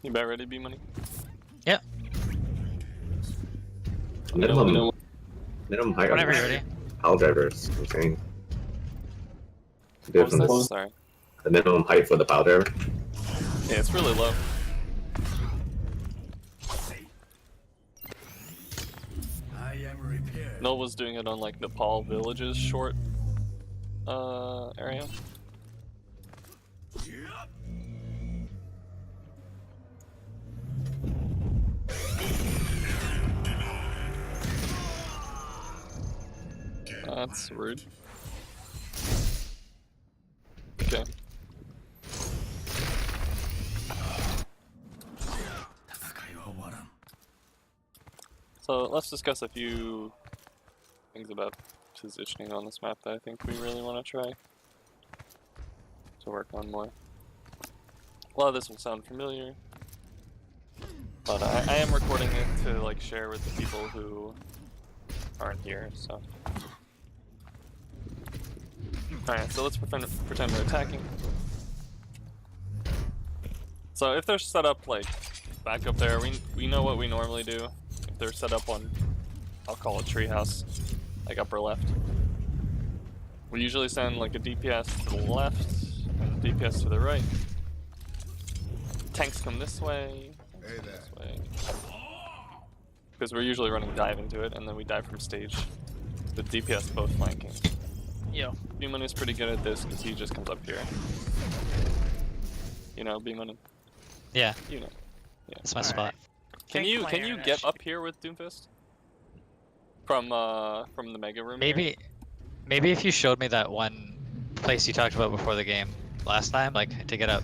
You about ready, B-Money? Yeah. Minimum height Whenever on you're ready. pile driver is insane. What was that? Sorry. The minimum height for the pile driver. Yeah, it's really low. Null was doing it on like Nepal Village's short area. That's rude. Okay. So let's discuss a few things about positioning on this map that I think we really want to try to work on more. A lot of this will sound familiar, but I am recording it to like share with the people who aren't here, so. Alright, so let's pretend we're attacking. So if they're set up like back up there, we know what we normally do. If they're set up on, I'll call it treehouse, like upper left. We usually send like a DPS to the left and a DPS to the right. Tanks come this way, this way. Because we're usually running dive into it, and then we dive from stage. The DPS both flanking. Yo. B-Money is pretty good at this because he just comes up here. You know, B-Money. Yeah. You know. Yeah. That's my spot. Can you get up here with Doomfist? From the mega room? Maybe if you showed me that one place you talked about before the game last time, like to get up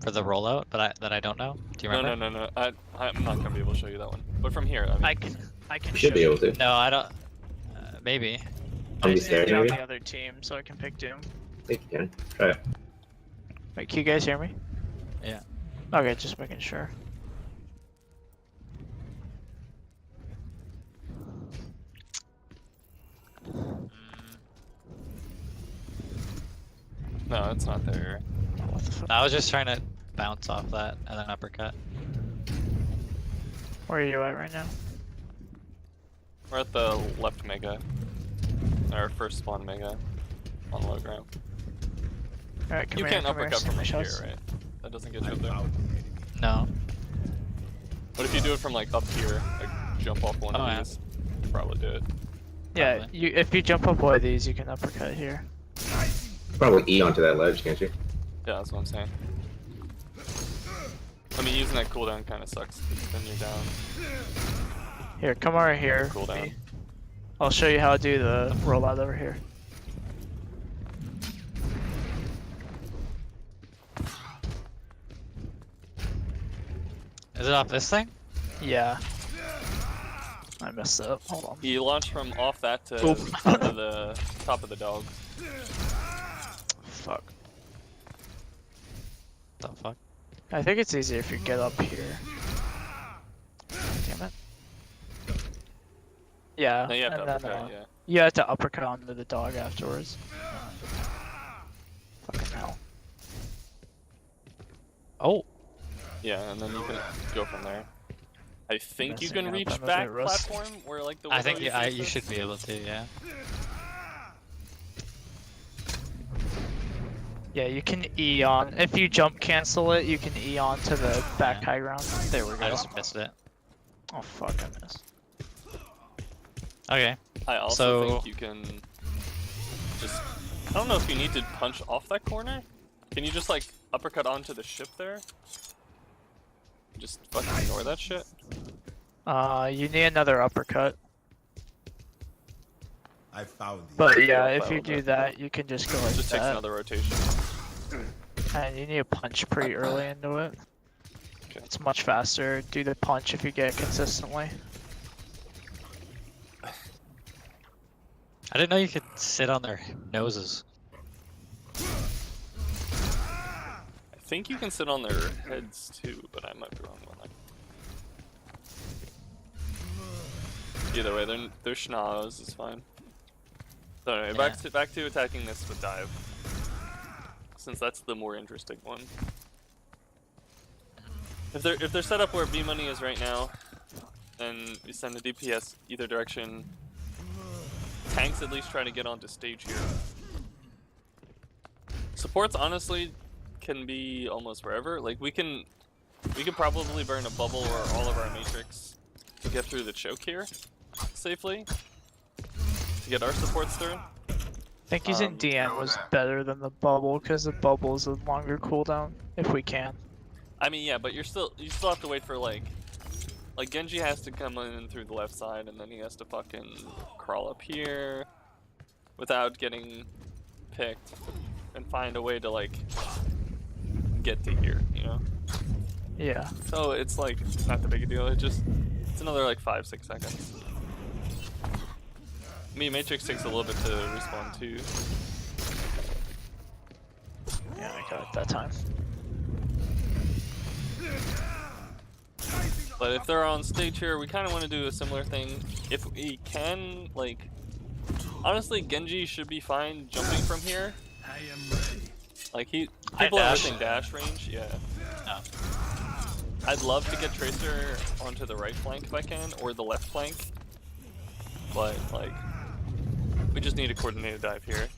for the rollout, but that I don't know. Do you remember? No. I'm not gonna be able to show you that one. But from here, I mean. I can. You should be able to. No, I don't. Maybe. On I these stairs, on maybe? the other team, so I can pick Doom. I think you can. Try it. Wait, can you guys hear me? Yeah. Okay, just making sure. No, it's not there. What the fuck? I was just trying to bounce off that and then uppercut. Where are you at right now? We're at the left mega. Our first spawn mega. On low ground. Alright, come You here. can't come here, uppercut see from my here, shots. right? That doesn't get you up there. No. What if you do it from like up here? Like jump off one of these? You could probably do it. Yeah, Probably. if you jump up one of these, you can uppercut here. Probably E onto that ledge, can't you? Yeah, that's what I'm saying. I mean, using that cooldown kind of sucks, 'cause then you're down. Here, come over here. Cooldown. I'll show you how to do the rollout over here. Is it off this thing? Yeah. I messed up. Hold on. You launch from off that to Oof. top of the dog. Fuck. The fuck? I think it's easier if you get up here. Damn it. Yeah. No, you have to and then, uppercut, yeah. You have to uppercut onto the dog afterwards. Fucking hell. Oh. Yeah, and then you can go from there. I think you Messing can up, reach I'm a back bit rusty. platform where like the I think window you usually should sits. be able to, yeah. Yeah, you can E on. If you jump cancel it, you can E on to the back high ground. There we go. I just missed it. Oh fuck, I missed. Okay. I also So- think you can just... I don't know if you need to punch off that corner. Can you just like uppercut onto the ship there? Just fucking ignore that shit. You need another uppercut. I found you. But yeah, Yeah, if you found do it. that, you can just go like Just takes that. another rotation. And you need to punch pretty early into it. Okay. It's much faster. Do the punch if you get it consistently. I didn't know you could sit on their noses. I think you can sit on their heads too, but I might be wrong on that. Either way, their schnoz is fine. So anyway, back to attacking this with dive. Since that's the more interesting one. If they're set up where B money is right now, then we send a DPS either direction. Tanks at least try to get onto stage here. Supports honestly can be almost wherever. Like we can probably burn a bubble or all of our matrix to get through the choke here safely. To get our supports through. I think using DN was better than the bubble because the bubble is a longer cooldown if we can. I mean, yeah, but you still have to wait for like Genji has to come in through the left side and then he has to fucking crawl up here without getting picked and find a way to like get to here, you know? Yeah. So it's like not that big a deal. It's another like 5-6 seconds. I mean, Matrix takes a little bit to respawn too. Yeah, I got it that time. But if they're on stage here, we kind of want to do a similar thing. If we can, like, honestly, Genji should be fine jumping from here. I am ready. Like people are dash. within dash range, yeah. No. I'd love to get Tracer onto the right flank if I can, or the left flank. But like, we just need a coordinated dive here.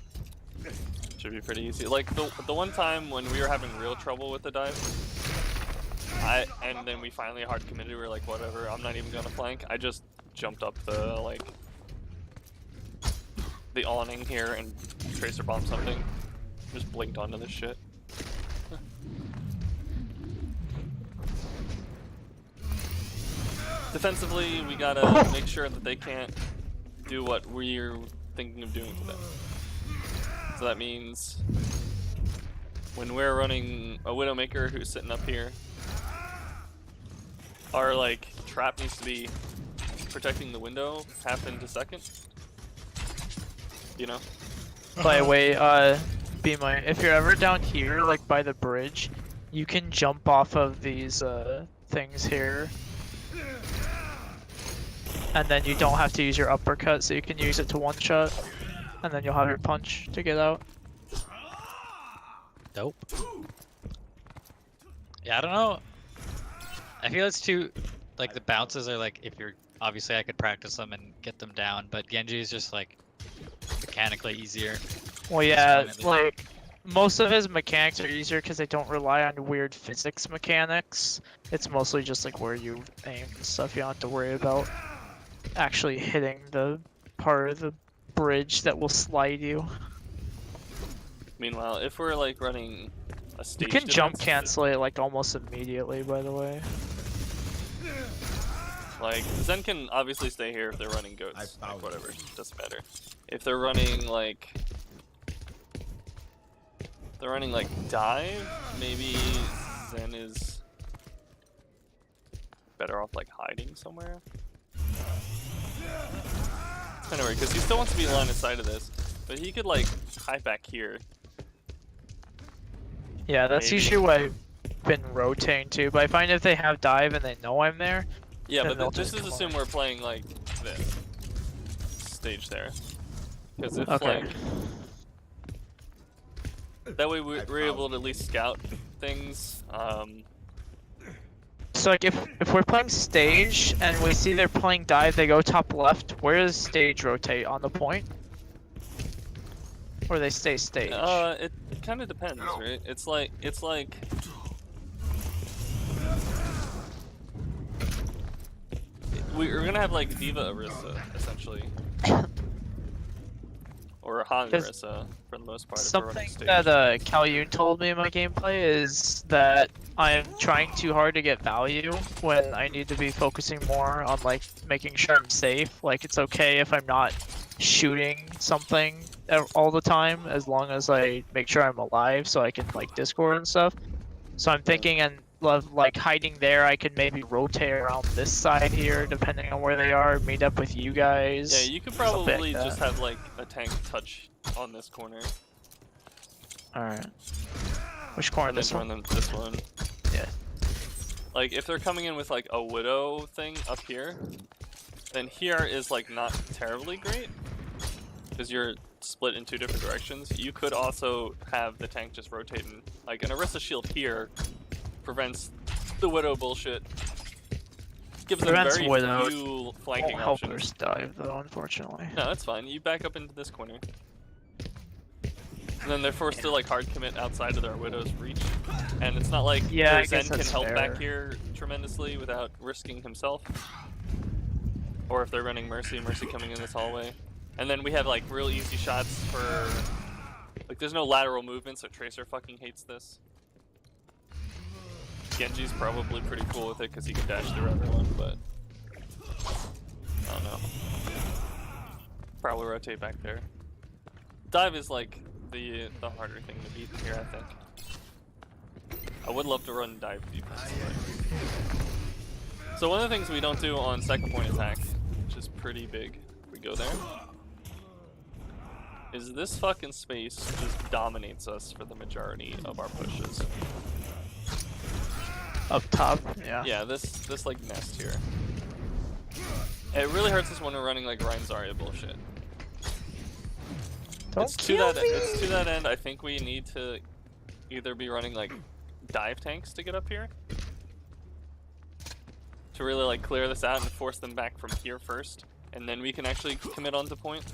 Should be pretty easy. Like the one time when we were having real trouble with the dive, and then we finally hard committed. We were like, whatever, I'm not even gonna flank. I just jumped up the awning here and Tracer bombed something. Just blinked onto this shit. Defensively, we gotta make sure that they can't do what we're thinking of doing to them. So that means when we're running a Widowmaker who's sitting up here, our like trap needs to be protecting the window half into second. You know? By the way, if you're ever down here, like by the bridge, you can jump off of these things here. And then you don't have to use your uppercut, so you can use it to one-shot. And then you'll have your punch to get out. Dope. Yeah, I don't know. I feel it's too, like the bounces are like, if you're, obviously I could practice them and get them down, but Genji is just like mechanically easier. Well, yeah, like most of his mechanics are easier because they don't rely on weird physics mechanics. It's mostly just like where you aim and stuff. You don't have to worry about actually hitting the part of the bridge that will slide you. Meanwhile, if we're like running a stage You can jump defense, cancel it like almost immediately, by the way. like Zen can obviously stay here if they're running goats, like whatever, doesn't matter. If they're running like dive, maybe Zen is better off like hiding somewhere. It's kind of weird because he still wants to be line of sight of this, but he could like hide back here. Yeah, that's Maybe. usually what I've been rotating to, but I find if they have dive and they know I'm there, Yeah, then but they'll just just come assume over. we're playing like this stage there, because if Okay. like that way we're able to at least scout things. So like if we're playing stage and we see they're playing dive, they go top left, where does stage rotate? On the point? Or they stay stage? It kind of depends, right? It's like we're gonna have like Diva Orisa essentially, or Han 'Cause Orisa for the most part. If we're running Something stage. that Kalyun told me in my gameplay is that I'm trying too hard to get value when I need to be focusing more on like making sure I'm safe. Like it's okay if I'm not shooting something all the time as long as I make sure I'm alive so I can like Discord and stuff. So I'm thinking and love like hiding there, I could maybe rotate around this side here depending on where they are, meet up with you guys. Yeah, you could something probably like just that. have like a tank touch on this corner. Alright. Which corner? And then This run one? them this one. Yeah. Like if they're coming in with like a widow thing up here, then here is like not terribly great because you're split in two different directions. You could also have the tank just rotating, like an Orisa shield here prevents the Widow bullshit. Gives them Prevents very Widow. few flanking Won't help options. us dive though, unfortunately. No, that's fine. You back up into this corner. And then they're forced to like hard commit outside of their Widow's reach. And it's not like Yeah, their I Zen guess can that's help fair. back here tremendously without risking himself. Or if they're running Mercy, Mercy coming in this hallway. And then we have like real easy shots for... Like there's no lateral movement, so Tracer fucking hates this. Genji's probably pretty cool with it because he can dash through everyone, but... I don't know. Probably rotate back there. Dive is like the harder thing to beat here, I think. I would love to run dive defense, but... So one of the things we don't do on second point attack, which is pretty big, if we go there, is this fucking space just dominates us for the majority of our pushes. Up top, yeah. Yeah, this like nest here. It really hurts us when we're running like Ryan Zarya bullshit. It's to that end. I think we need to either be running like dive tanks to get up here, to really like clear this out and force them back from here first, and then we can actually commit onto point.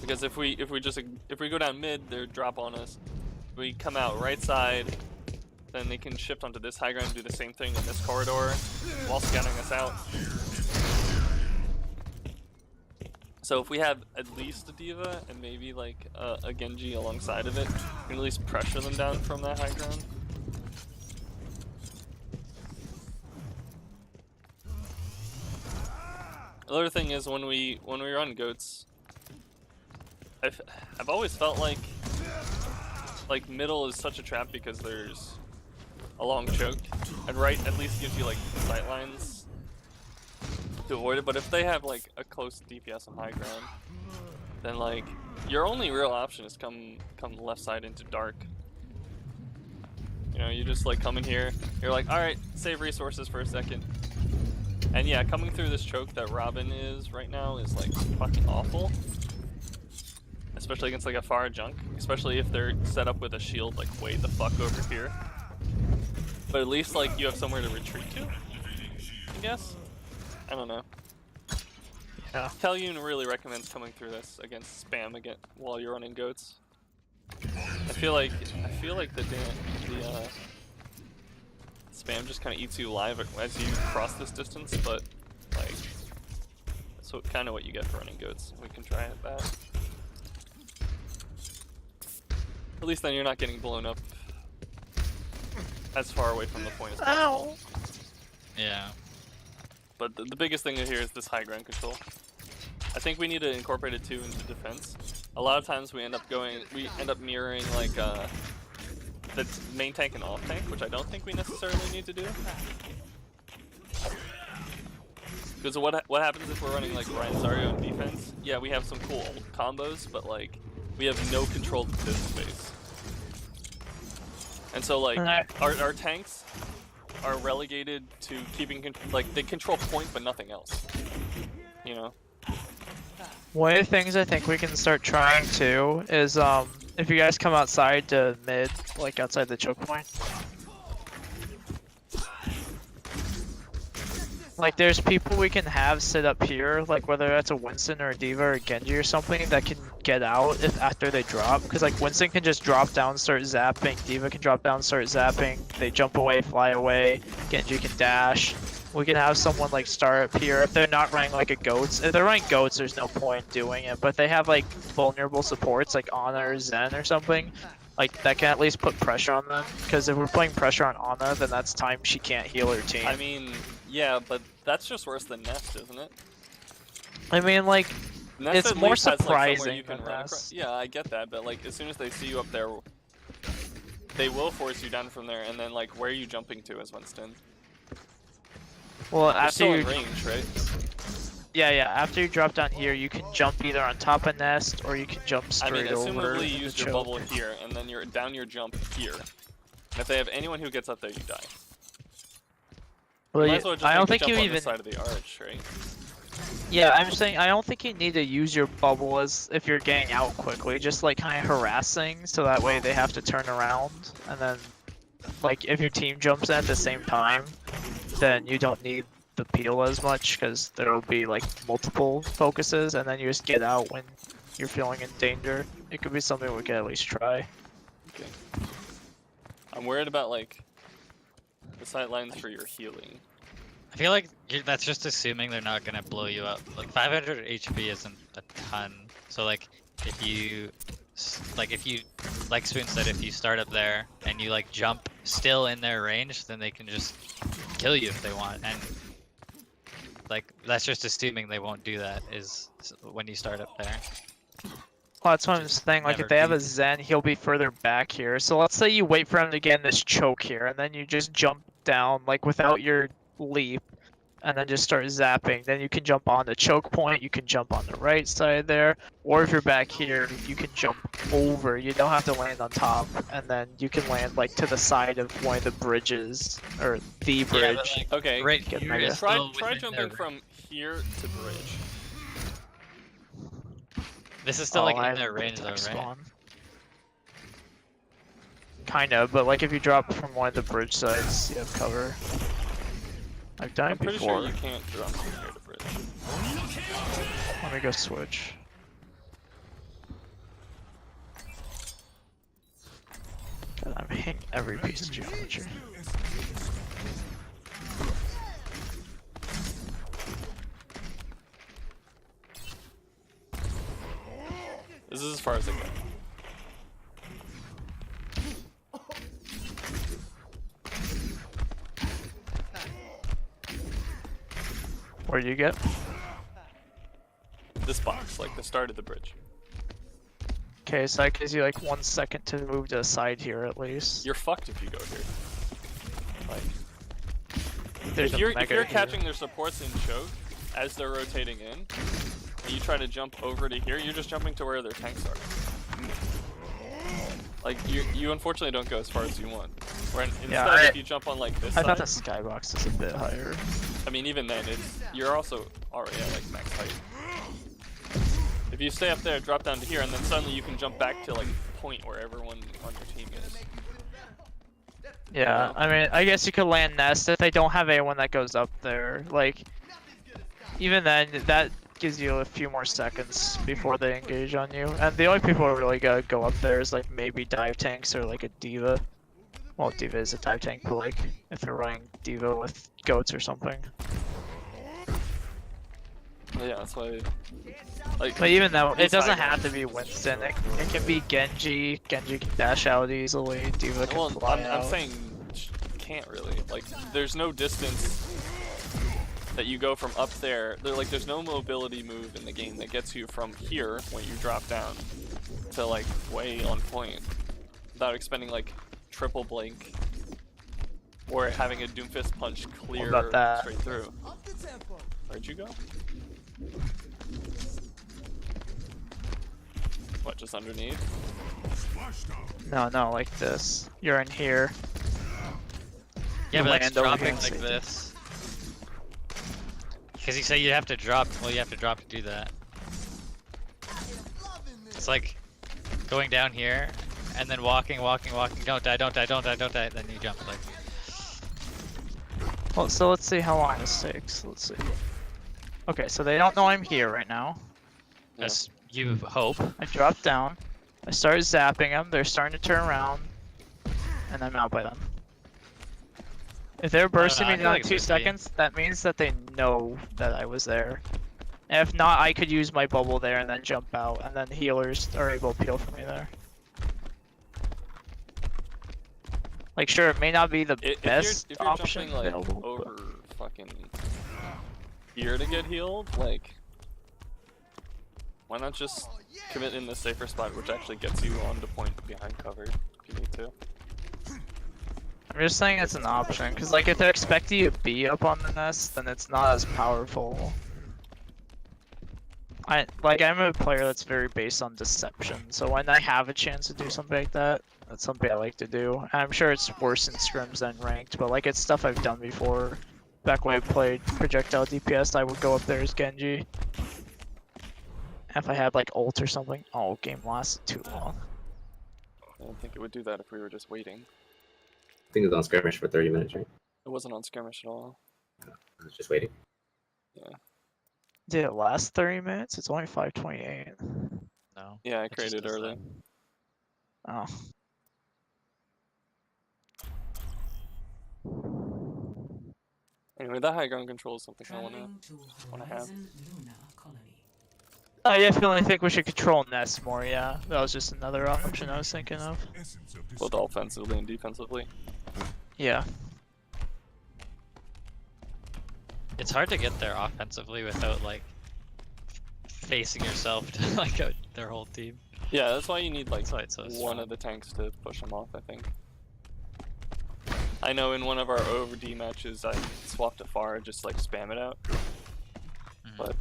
Because if we go down mid, they drop on us. If we come out right side, then they can shift onto this high ground and do the same thing in this corridor while scouting us out. So if we have at least a D.Va and maybe like a Genji alongside of it, we can at least pressure them down from that high ground. Another thing is when we run goats, I've always felt like middle is such a trap because there's a long choke, and right at least gives you like sight lines to avoid it. But if they have like a close DPS on high ground, then like your only real option is come left side into dark. You know, you just like come in here, you're like, all right, save resources for a second. And yeah, coming through this choke that Robin is right now is like fucking awful. Especially against like a far junk, especially if they're set up with a shield like way the fuck over here. But at least like you have somewhere to retreat to, I guess? I don't know. Yeah. Talyun really recommends coming through this against spam again while you're running goats. I feel like the spam just kind of eats you alive as you cross this distance, but like that's kind of what you get for running goats. We can try it that. At least then you're not getting blown up as far away from the point as possible. Yeah. But the biggest thing here is this high ground control. I think we need to incorporate it too into defense. A lot of times we end up mirroring like the main tank and off tank, which I don't think we necessarily need to do. Because what happens if we're running like Ryan Zarya in defense? Yeah, we have some cool old combos, but like we have no control of this space. And so like our tanks are relegated to keeping like they control point but nothing else. You know. One of the things I think we can start trying too is if you guys come outside to mid, like outside the choke point. Like there's people we can have sit up here, like whether that's a Winston or a D.Va or a Genji or something that can get out if after they drop. Because like Winston can just drop down, start zapping, D.Va can drop down, start zapping, they jump away, fly away, Genji can dash. We can have someone like start up here if they're not running like a goats. If they're running goats, there's no point doing it. But they have like vulnerable supports like Ana or Zen or something. Like that can at least put pressure on them. Because if we're putting pressure on Ana, then that's time she can't heal her team. I mean, yeah, but that's just worse than Nest, isn't it? I mean, like Nest it's at more least has, like, somewhere surprising you can than run Nest. across. Yeah, I get that, but like as soon as they see you up there, they will force you down from there, and then like where are you jumping to as Winston? Well, You're after still you, in range, right? yeah, after you drop down here, you can jump either on top of Nest or you can jump I straight mean, over. assumably you the use your choke. bubble here, and then you're down your jump here. And if they have anyone who gets up there, you die. Well, Might as well just I don't make think the you jump on even. this side of the arch, right? Yeah, I'm saying I don't think you need to use your bubble as if you're getting out quickly. Just like kind of harassing, so that way they have to turn around, and then like if your team jumps in at the same time, then you don't need the peel as much because there will be like multiple focuses, and then you just get out when you're feeling in danger. It could be something we could at least try. Okay. I'm worried about like the sight lines for your healing. I feel like that's just assuming they're not gonna blow you up. Like 500 HP isn't a ton. So like if you like Spoon said, if you start up there and you like jump still in their range, then they can just kill you if they want. And like that's just assuming they won't do that is when you start up there. Well, that's what I'm saying. Like, never if they have a beat. Zen, he'll be further back here. So let's say you wait for him to get in this choke here, and then you just jump down, like, without your leap, and then just start zapping. Then you can jump on the choke point, you can jump on the right side there, or if you're back here, you can jump over. You don't have to land on top, and then you can land, like, to the side of one of the bridges, or the bridge. Yeah, but, like, Okay. right Get here mega. is Try still within jumping their from here to bridge. This is still Oh, like I in their have range though, right? spawn. Kind of, but like if you drop from one of the bridge sides, you have cover. I've done I'm it pretty before. sure you can't jump from here to bridge. Let me go switch. God, I'm hitting every piece of geometry. This is as far as I go. Where do you get? This box, like the start of the bridge. Okay, so that gives you like 1 second to move to the side here at least. You're fucked if you go here. Like, There's if a you're mega here. catching their supports in choke as they're rotating in, and you try to jump over to here, you're just jumping to where their tanks are. Like you unfortunately don't go as far as you want. Where instead, if you jump on like this I thought side, the skybox is a bit higher. I mean even then, you're also already at like max height. If you stay up there, drop down to here, and then suddenly you can jump back to like point where everyone on your team is. Yeah, I mean, I guess you could land nest if they don't have anyone that goes up there. Like, even then, that gives you a few more seconds before they engage on you. And the only people who really gotta go up there is like maybe dive tanks or like a diva. Well, diva is a dive tank, but like if they're running diva with goats or something. Yeah, that's why. Like, But even though it these doesn't high have to guys- be Winston, it can be Genji. Genji can dash out easily. Diva can Well, fly I'm out. saying can't really. Like, there's no distance that you go from up there. There's no mobility move in the game that gets you from here when you drop down to like way on point without expending like triple blink or having a Doomfist punch clear about that? straight through. Where'd you go? What, just underneath? No, like this. You're in here. Yeah, but that's land over dropping here like and safety. this. Because you say you have to drop. Well, you have to drop to do that. It's like going down here and then walking. Don't die. Then you jump. Like, Well, so let's see how long this takes. Let's see. Okay, so they don't know I'm here right now. Yeah. as you hope. I drop down. I start zapping them. They're starting to turn around, and I'm out by them. If they're bursting I me feel down like it's 2 risky. seconds, that means that they know that I was there. And if not, I could use my bubble there and then jump out, and then healers are able to peel for me there. Like, sure, it may not be the If best you're option jumping like available, but- over fucking here to get healed, like why not just commit in the safer spot, which actually gets you on the point behind cover if you need to. I'm just saying it's an option, because like if they're expecting you to be up on the nest, then it's not as powerful. I'm a player that's very based on deception, so when I have a chance to do something like that, that's something I like to do. And I'm sure it's worse in scrims than ranked, but like it's stuff I've done before. Back when I played projectile DPS, I would go up there as Genji. If I had like ult or something, oh, game lasted too long. I don't think it would do that if we were just waiting. I think it was on skirmish for 30 minutes, right? It wasn't on skirmish at all. I was just waiting. Did it last 30 minutes? It's only 5:28. No. Yeah, I it just created does early. that. Oh. Anyway, that high ground control is something I wanna have. I definitely think we should control Nest more, yeah. That was just another option I was thinking of. Both offensively and defensively. Yeah. It's hard to get there offensively without like facing yourself to like their whole team. Yeah, that's why you need like That's why it's so one strong. of the tanks to push them off, I think. I know in one of our OD matches I swapped to Far, just like spam it out. Mhm. But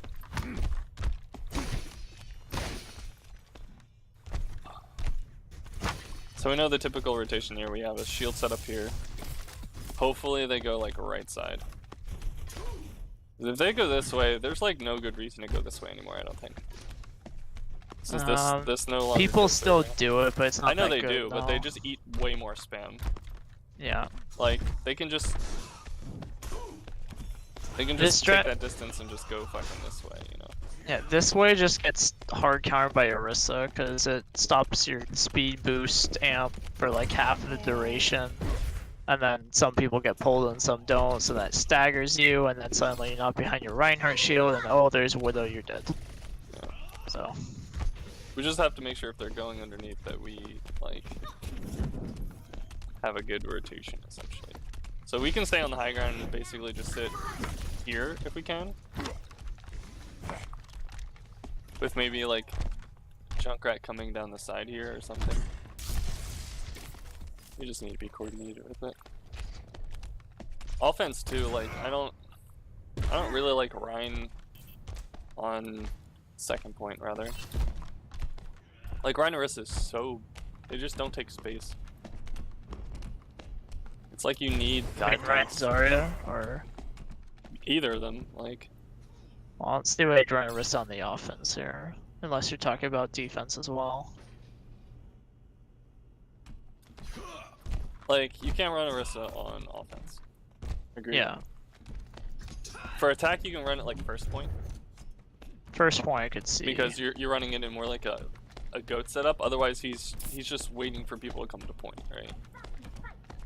so we know the typical rotation here. We have a shield set up here. Hopefully they go like right side. 'Cause if they go this way, there's like no good reason to go this way anymore, I don't think. Since this no longer People goes still there. do it, but it's not I know that they good, do, but they no. just eat way more spam. Yeah. Like they can just This take strat- that distance and just go fucking this way, you know. Yeah, this way just gets hard countered by Orisa because it stops your speed boost amp for like half of the duration. And then some people get pulled and some don't, so that staggers you, and then suddenly you're not behind your Reinhardt shield, and oh, there's Widow, you're dead. Yeah. So, We just have to make sure if they're going underneath that we like have a good rotation essentially. So we can stay on the high ground and basically just sit here if we can. With maybe like Junkrat coming down the side here or something. We just need to be coordinated with it. Offense too, like I don't really like Rhine on second point rather. Like Rhine and Orisa is so they just don't take space. It's like you need dive Ryan tanks. Zarya, or Either of them, like well, let's do a Ryan Orisa on the offense here, unless you're talking about defense as well. you can't run Orisa on offense. Agreed. Yeah, For attack you can run it like first point. first point I could see. Because you're running it in more like a goat setup. Otherwise, he's just waiting for people to come to point, right?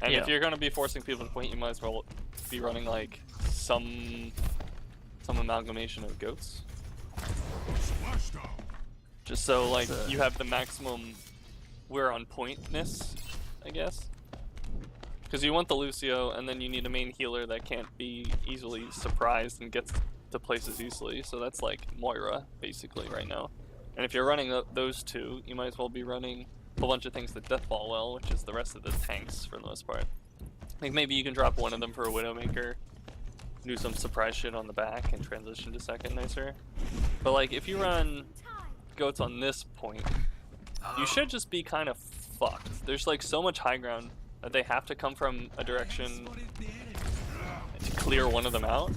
And if Yeah. you're gonna be forcing people to point, you might as well be running like some amalgamation of goats. Just so like So- you have the maximum we're on pointness, I guess. Because you want the Lucio, and then you need a main healer that can't be easily surprised and gets to places easily. So that's like Moira, basically, right now. And if you're running those two, you might as well be running a whole bunch of things that deathball well, which is the rest of the tanks for the most part. Like maybe you can drop one of them for a Widowmaker, do some surprise shit on the back, and transition to second nicer. But like if you run goats on this point, you should just be kind of fucked. There's like so much high ground that they have to come from a direction to clear one of them out.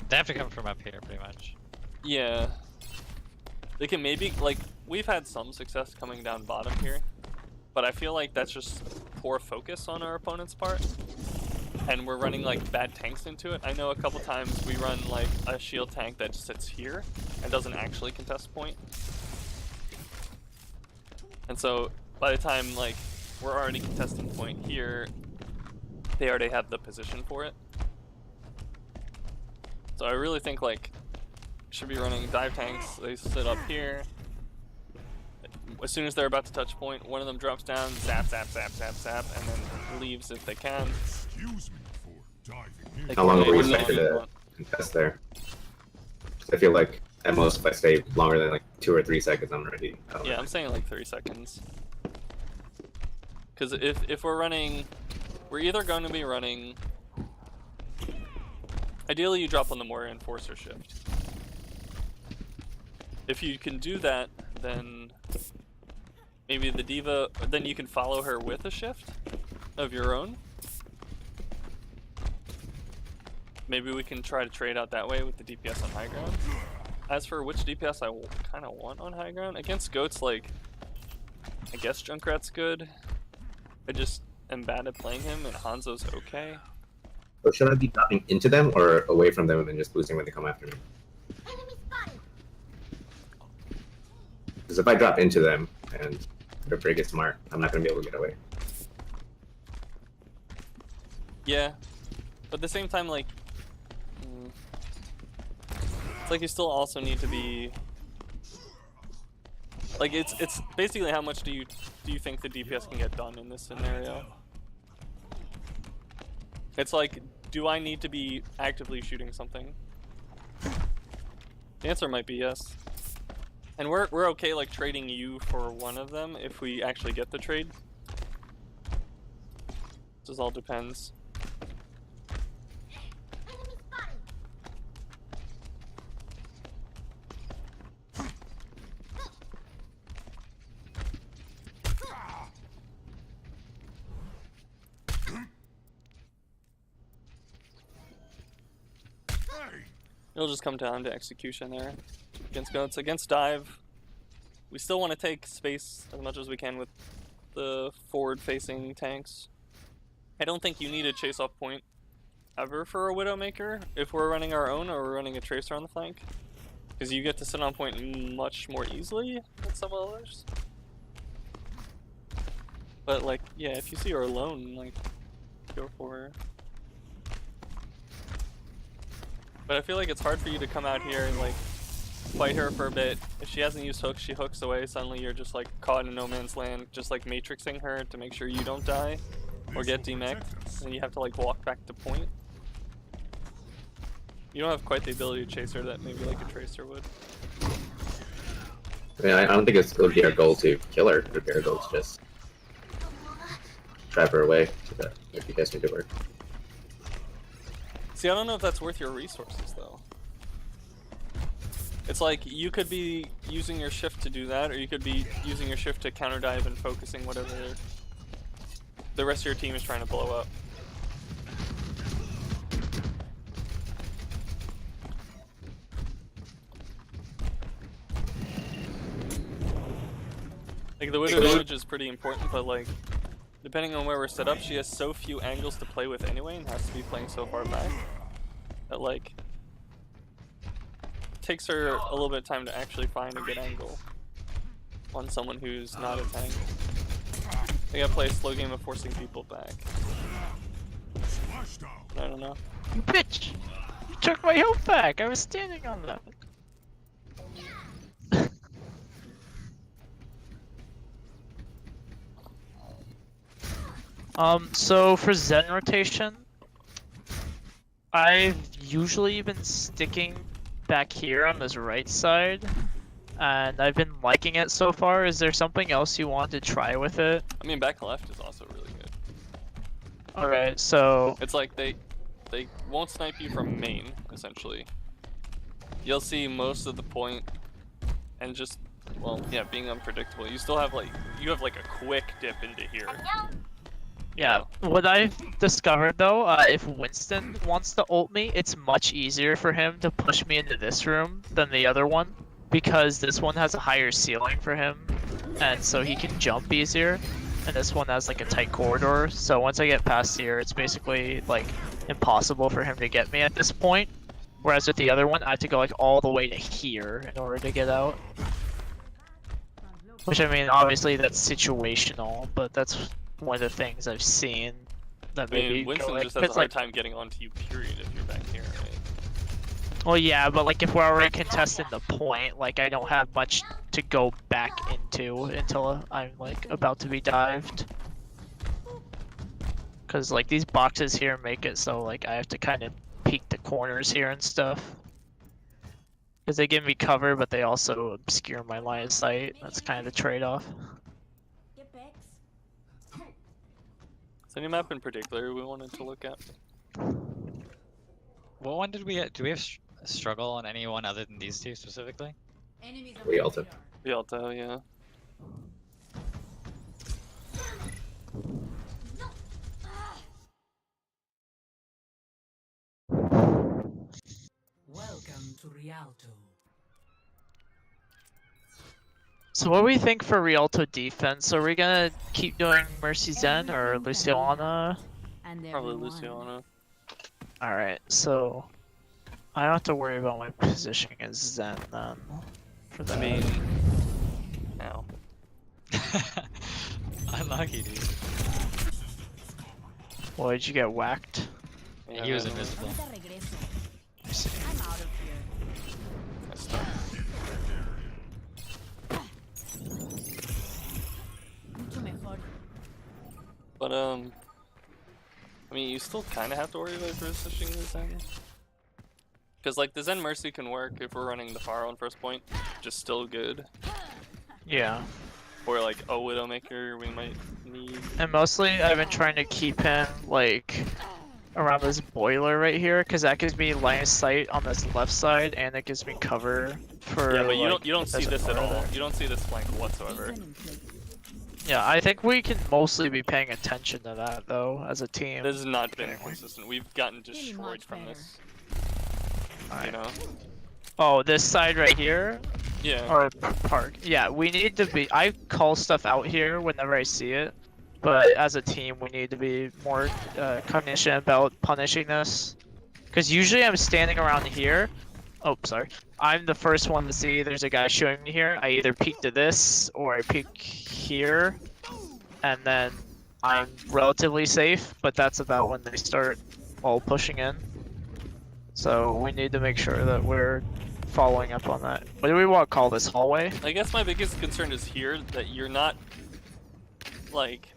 They have to come from up here, pretty much. Yeah. They can maybe, like, we've had some success coming down bottom here, but I feel like that's just poor focus on our opponent's part. And we're running, like, bad tanks into it. I know a couple times we run, like, a shield tank that just sits here and doesn't actually contest point. And so, by the time, like, we're already contesting point here, they already have the position for it. So I really think, like, should be running dive tanks. They sit up here. As soon as they're about to touch point, one of them drops down, zap, zap, zap, zap, zap, and then leaves if they can. Excuse me for diving in. They How long can are we really expected only to want- contest there? 'Cause I feel like at most if I stay longer than like 2 or 3 seconds, I'm ready. Yeah, I'm saying like 30 seconds. Because if we're running, we're either going to be running. Ideally, you drop on the more enforcer shift. If you can do that, then maybe the diva. Then you can follow her with a shift of your own. Maybe we can try to trade out that way with the DPS on high ground. As for which DPS I kind of want on high ground, against goats, like, I guess Junkrat's good. am bad at playing him and Hanzo's okay. So should I be dropping into them or away from them and just boosting when they come after me? Because if I drop into them and they're pretty smart, I'm not gonna be able to get away. Yeah, but at the same time, like, it's like you still also need to be, like, it's basically how much do you think the DPS can get done in this scenario? It's like, do I need to be actively shooting something? The answer might be yes. And we're okay like trading you for one of them if we actually get the trade. This all depends. It'll just come down to execution there. Against goats, against dive, we still want to take space as much as we can with the forward-facing tanks. I don't think you need a chase off point ever for a Widowmaker if we're running our own or we're running a tracer on the flank, because you get to sit on point much more easily than some others. But like, yeah, if you see her alone, like, go for her. But I feel like it's hard for you to come out here and like fight her for a bit. If she hasn't used hooks, she hooks away. Suddenly you're just like caught in no man's land, just like matrixing her to make sure you don't die or get demeched. And you have to like walk back to point. You don't have quite the ability to chase her that maybe like a tracer would. I mean, I don't think it would be our goal to kill her. It would be our goal to just trap her away so that if you guys can do work. See, I don't know if that's worth your resources though. It's like you could be using your shift to do that, or you could be using your shift to counter dive and focusing whatever the rest of your team is trying to blow up. Like the Widow damage is pretty important, but like depending on where we're set up, she has so few angles to play with anyway and has to be playing so far back that like it takes her a little bit of time to actually find a good angle on someone who's not a tank. They gotta play a slow game of forcing people back. I don't know. You bitch! You took my health back! I was standing on that. So for Zen rotation, I've usually been sticking back here on this right side, and I've been liking it so far. Is there something else you want to try with it? I mean, back left is also really good. Alright, so... It's like they won't snipe you from main, essentially. You'll see most of the point, and just, well, yeah, being unpredictable. You still have like, you have like a quick dip into here. Yeah, what I've discovered though, if Winston wants to ult me, it's much easier for him to push me into this room than the other one, because this one has a higher ceiling for him, and so he can jump easier, and this one has like a tight corridor, so once I get past here, it's basically like impossible for him to get me at this point, whereas with the other one, I have to go like all the way to here in order to get out. Which, I mean, obviously that's situational, but that's one of the things I've seen that I mean, maybe Winston go, just has a hard time getting onto you, period, if you're back here, right? Well, yeah, but like if we're already contesting the point, like I don't have much to go back into until I'm like about to be dived. Cause like these boxes here make it so like I have to kind of peek the corners here and stuff. Cause they give me cover, but they also obscure my line of sight. That's kind of the trade-off. Is there any map in particular we wanted to look at? What one did we get? Do we have struggle on anyone other than these two specifically? We also. Rialto, yeah. Welcome to Rialto. So what do we think for Rialto defense? Are we gonna keep doing Mercy Zen or Luciana? Probably Luciana. Alright, so I don't have to worry about my positioning as Zen then. For that. I mean, now. Unlucky, dude. Well, did you get whacked? Yeah, He was I know. invisible. I see. That's tough. But I mean, you still kind of have to worry about positioning the Zen. Because like the Zen Mercy can work if we're running the Far on first point, just still good. Yeah. Or like a Widowmaker we might need. And mostly I've been trying to keep him like around this boiler right here because that gives me line of sight on this left side and it gives me cover for. Yeah, but you like, don't see there's a this at door all. there. You don't see this flank whatsoever. Yeah, I think we can mostly be paying attention to that though as a team. This has not been consistent. We've gotten destroyed from this. You Alright. know? Oh, this side right here? Yeah. Or park. Yeah, we need to be. I call stuff out here whenever I see it, but as a team, we need to be more cognition about punishing this. Because usually I'm standing around here. Oh, sorry. I'm the first one to see there's a guy shooting me here. I either peek to this or I peek here, and then I'm relatively safe. But that's about when they start all pushing in. So we need to make sure that we're following up on that. What do we want to call this, hallway? I guess my biggest concern is here that you're not like,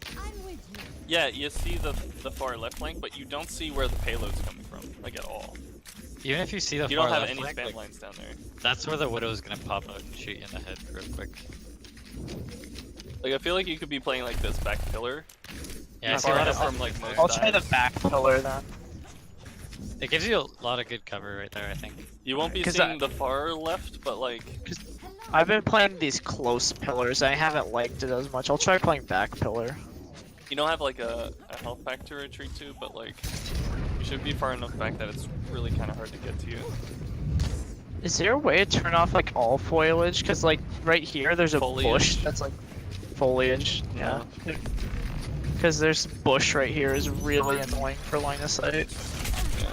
yeah, you see the far left flank, but you don't see where the payload's coming from, like at all. Even if you see the You far don't have left any flank, spam like, lines down there. that's where the Widow's gonna pop out and shoot you in the head real quick. Like I feel like you could be playing like this back pillar. Yeah, I see far a lot enough of from like most I'll try the dives. back pillar then. It gives you a lot of good cover right there, I think. You won't be 'Cause seeing the far left, but like I've been playing these close pillars. I haven't liked it as much. I'll try playing back pillar. you don't have like a health pack to retreat to, but like you should be far enough back that it's really kind of hard to get to you. Is there a way to turn off like all foliage? Because like right here, there's a bush Foliage? that's like foliage. Yeah. Because there's bush right here is really annoying for line of sight. Yeah.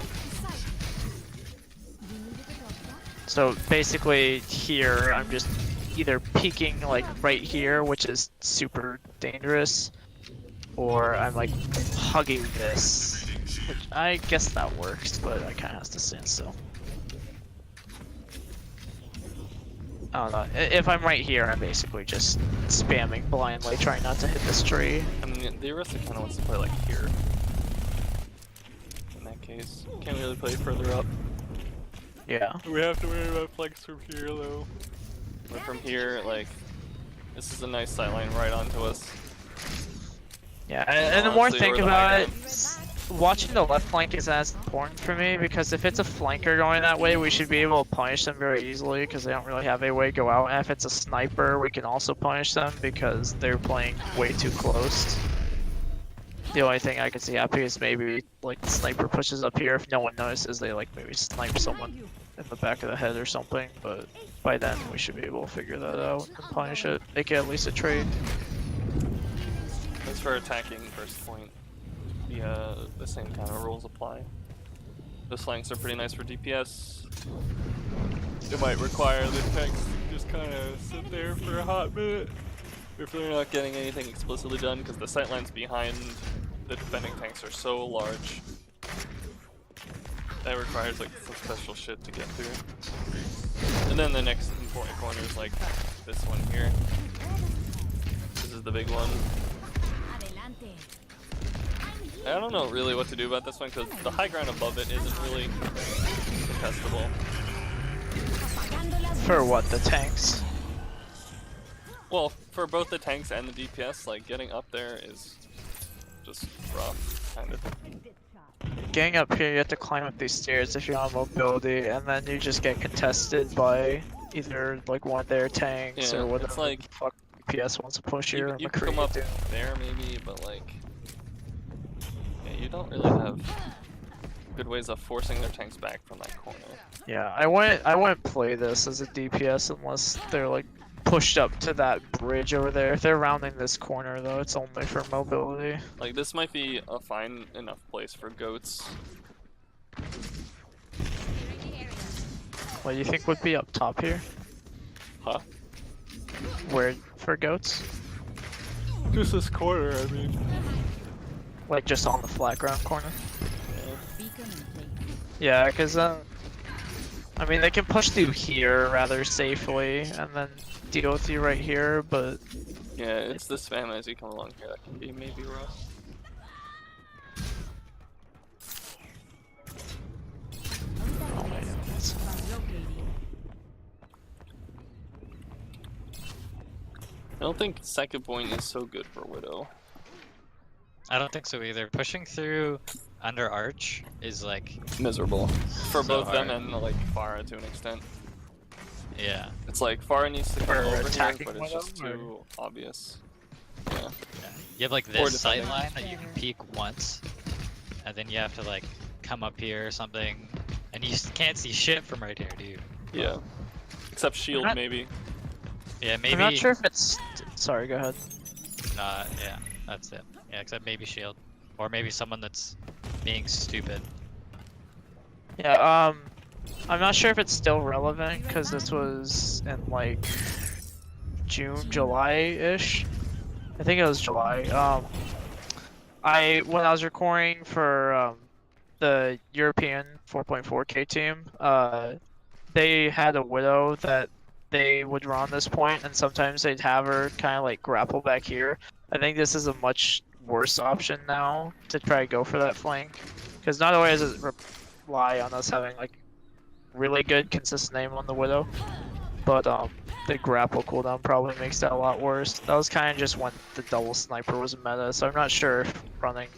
So basically here, I'm just either peeking like right here, which is super dangerous, or I'm like hugging this, which I guess that works, but I kind of have to stand still. I don't know. If I'm right here, I'm basically just spamming blindly, trying not to hit this tree. I mean, the Arista kind of wants to play like here. In that case, can't really play further up. Yeah. We have to worry about flanks from here, though. But from here, like, this is a nice sightline right onto us. Yeah, and the more I Honestly, think or the about high it, watching the left flank is as important for me, because if it's a flanker going that way, we should be able to punish them very easily, because they don't really have a way to go out. And if it's a sniper, we can also punish them, because they're playing way too close. The only thing I can see happening is maybe, like, the sniper pushes up here. If no one notices, they, like, maybe snipe someone in the back of the head or something, but by then we should be able to figure that out and punish it. Make it at least a trade. As for attacking first point, the same kind of rules apply. Those flanks are pretty nice for DPS. It might require the tanks to just kind of sit there for a hot minute if they're not getting anything explicitly done, because the sightlines behind the defending tanks are so large. That requires like some special shit to get through. And then the next important corner is like this one here. This is the big one. I don't know really what to do about this one, because the high ground above it isn't really contestable. For what, the tanks? Well, for both the tanks and the DPS, like getting up there is just rough, kind of. Getting up here, you have to climb up these stairs if you're on mobility, and then you just get contested by either like one of their tanks Yeah, or it's whatever like- the fuck DPS wants to push You, here. you can come up there maybe, but like, yeah, you don't really have good ways of forcing their tanks back from that corner. Yeah, I wouldn't play this as a DPS unless they're like pushed up to that bridge over there. If they're rounding this corner though, it's only for mobility. Like, this might be a fine enough place for goats. What do you think would be up top here? Huh? Where for goats? Just this corner, I mean. Like just on the flat ground corner? Yeah, because I mean they can push through here rather safely and then deal with you right here, but Yeah, it's the spam as you come along here that can be maybe rough. oh my goodness. I don't think second point is so good for Widow. I don't think so either. Pushing through under Arch is like Miserable. For So both them hard. and like Pharah to an extent. yeah. It's like Pharah needs to come For over here, attacking but it's just Widow, too obvious. Yeah. Yeah. You have like Or this sight defending. line that you can peek once, and then you have to like come up here or something, and you can't see shit from right here, do you? Yeah. Except shield not- maybe. Yeah, maybe. I'm not sure if it's. Sorry, go ahead. Yeah, that's it. Yeah, except maybe shield, or maybe someone that's being stupid. Yeah, I'm not sure if it's still relevant because this was in like June, July-ish. I think it was July. When I was recording for the European 4.4K team, they had a Widow that they would run on this point, and sometimes they'd have her kind of like grapple back here. I think this is a much worse option now to try to go for that flank, because not only does it rely on us having like really good consistent aim on the Widow, but the grapple cooldown probably makes that a lot worse. That was kind of just when the double sniper was meta, so I'm not sure if running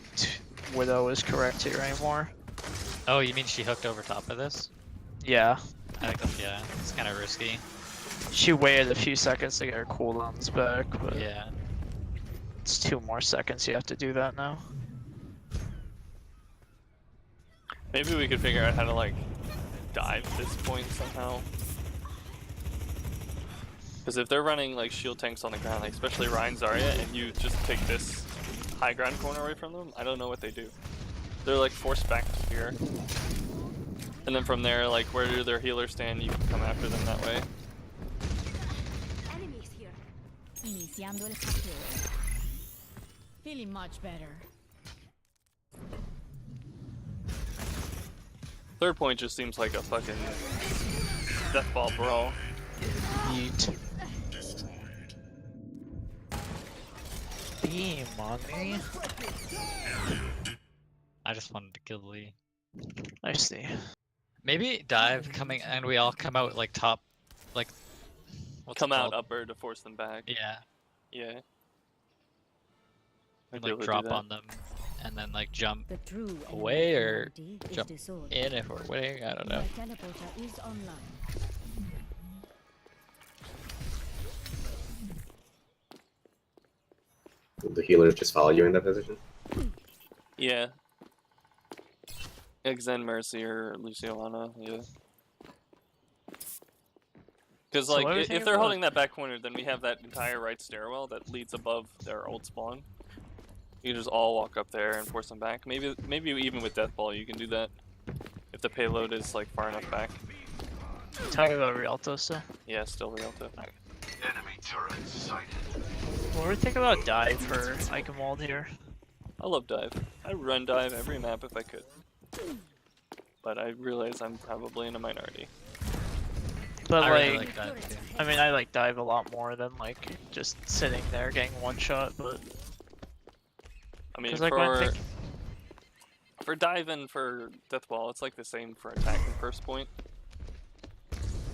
Widow is correct here anymore. Oh, you mean she hooked over top of this? Yeah, I think that's, yeah, it's kind of risky. she waited a few seconds to get her cooldowns back, but Yeah. it's 2 more seconds you have to do that now. Maybe we could figure out how to like dive this point somehow. Because if they're running like shield tanks on the ground, like especially Ryan Zarya, and you just take this high ground corner away from them, I don't know what they do. They're like forced back to here. And then from there, like where do their healers stand, you can come after them that way. Enemies here. Iniciando el hackeo. Feeling much better. Third point just seems like a fucking death ball brawl. Yeet. Beam on me. I just wanted to kill Lee. I see. Maybe dive coming, and we all come out like top, like. What's it Come out called? upper to force them back. Yeah. Yeah. And Might be able like to do drop that. on them, and then like jump The true away enemy or reality is jump the sword. in if we're winning. I don't know. My teleporter is online. Will the healers just follow you in that position? Yeah. Xen Mercy or Luciana, yeah. Because So like, what are we if thinking they're about- holding that back corner, then we have that entire right stairwell that leads above their old spawn. You can just all walk up there and force them back. Maybe even with Death Ball you can do that. If the payload is like far enough back. Talking about Rialto still. Yeah, still Rialto. Enemy turret sighted. What do we think about dive for Eichenwald here? I love dive. I'd run dive every map if I could. But I realize I'm probably in a minority. But I really like, like that too. I mean, I like dive a lot more than like just sitting there getting one shot. But I mean, 'cause, like, when I think- for dive and for death ball, it's like the same for attacking first point.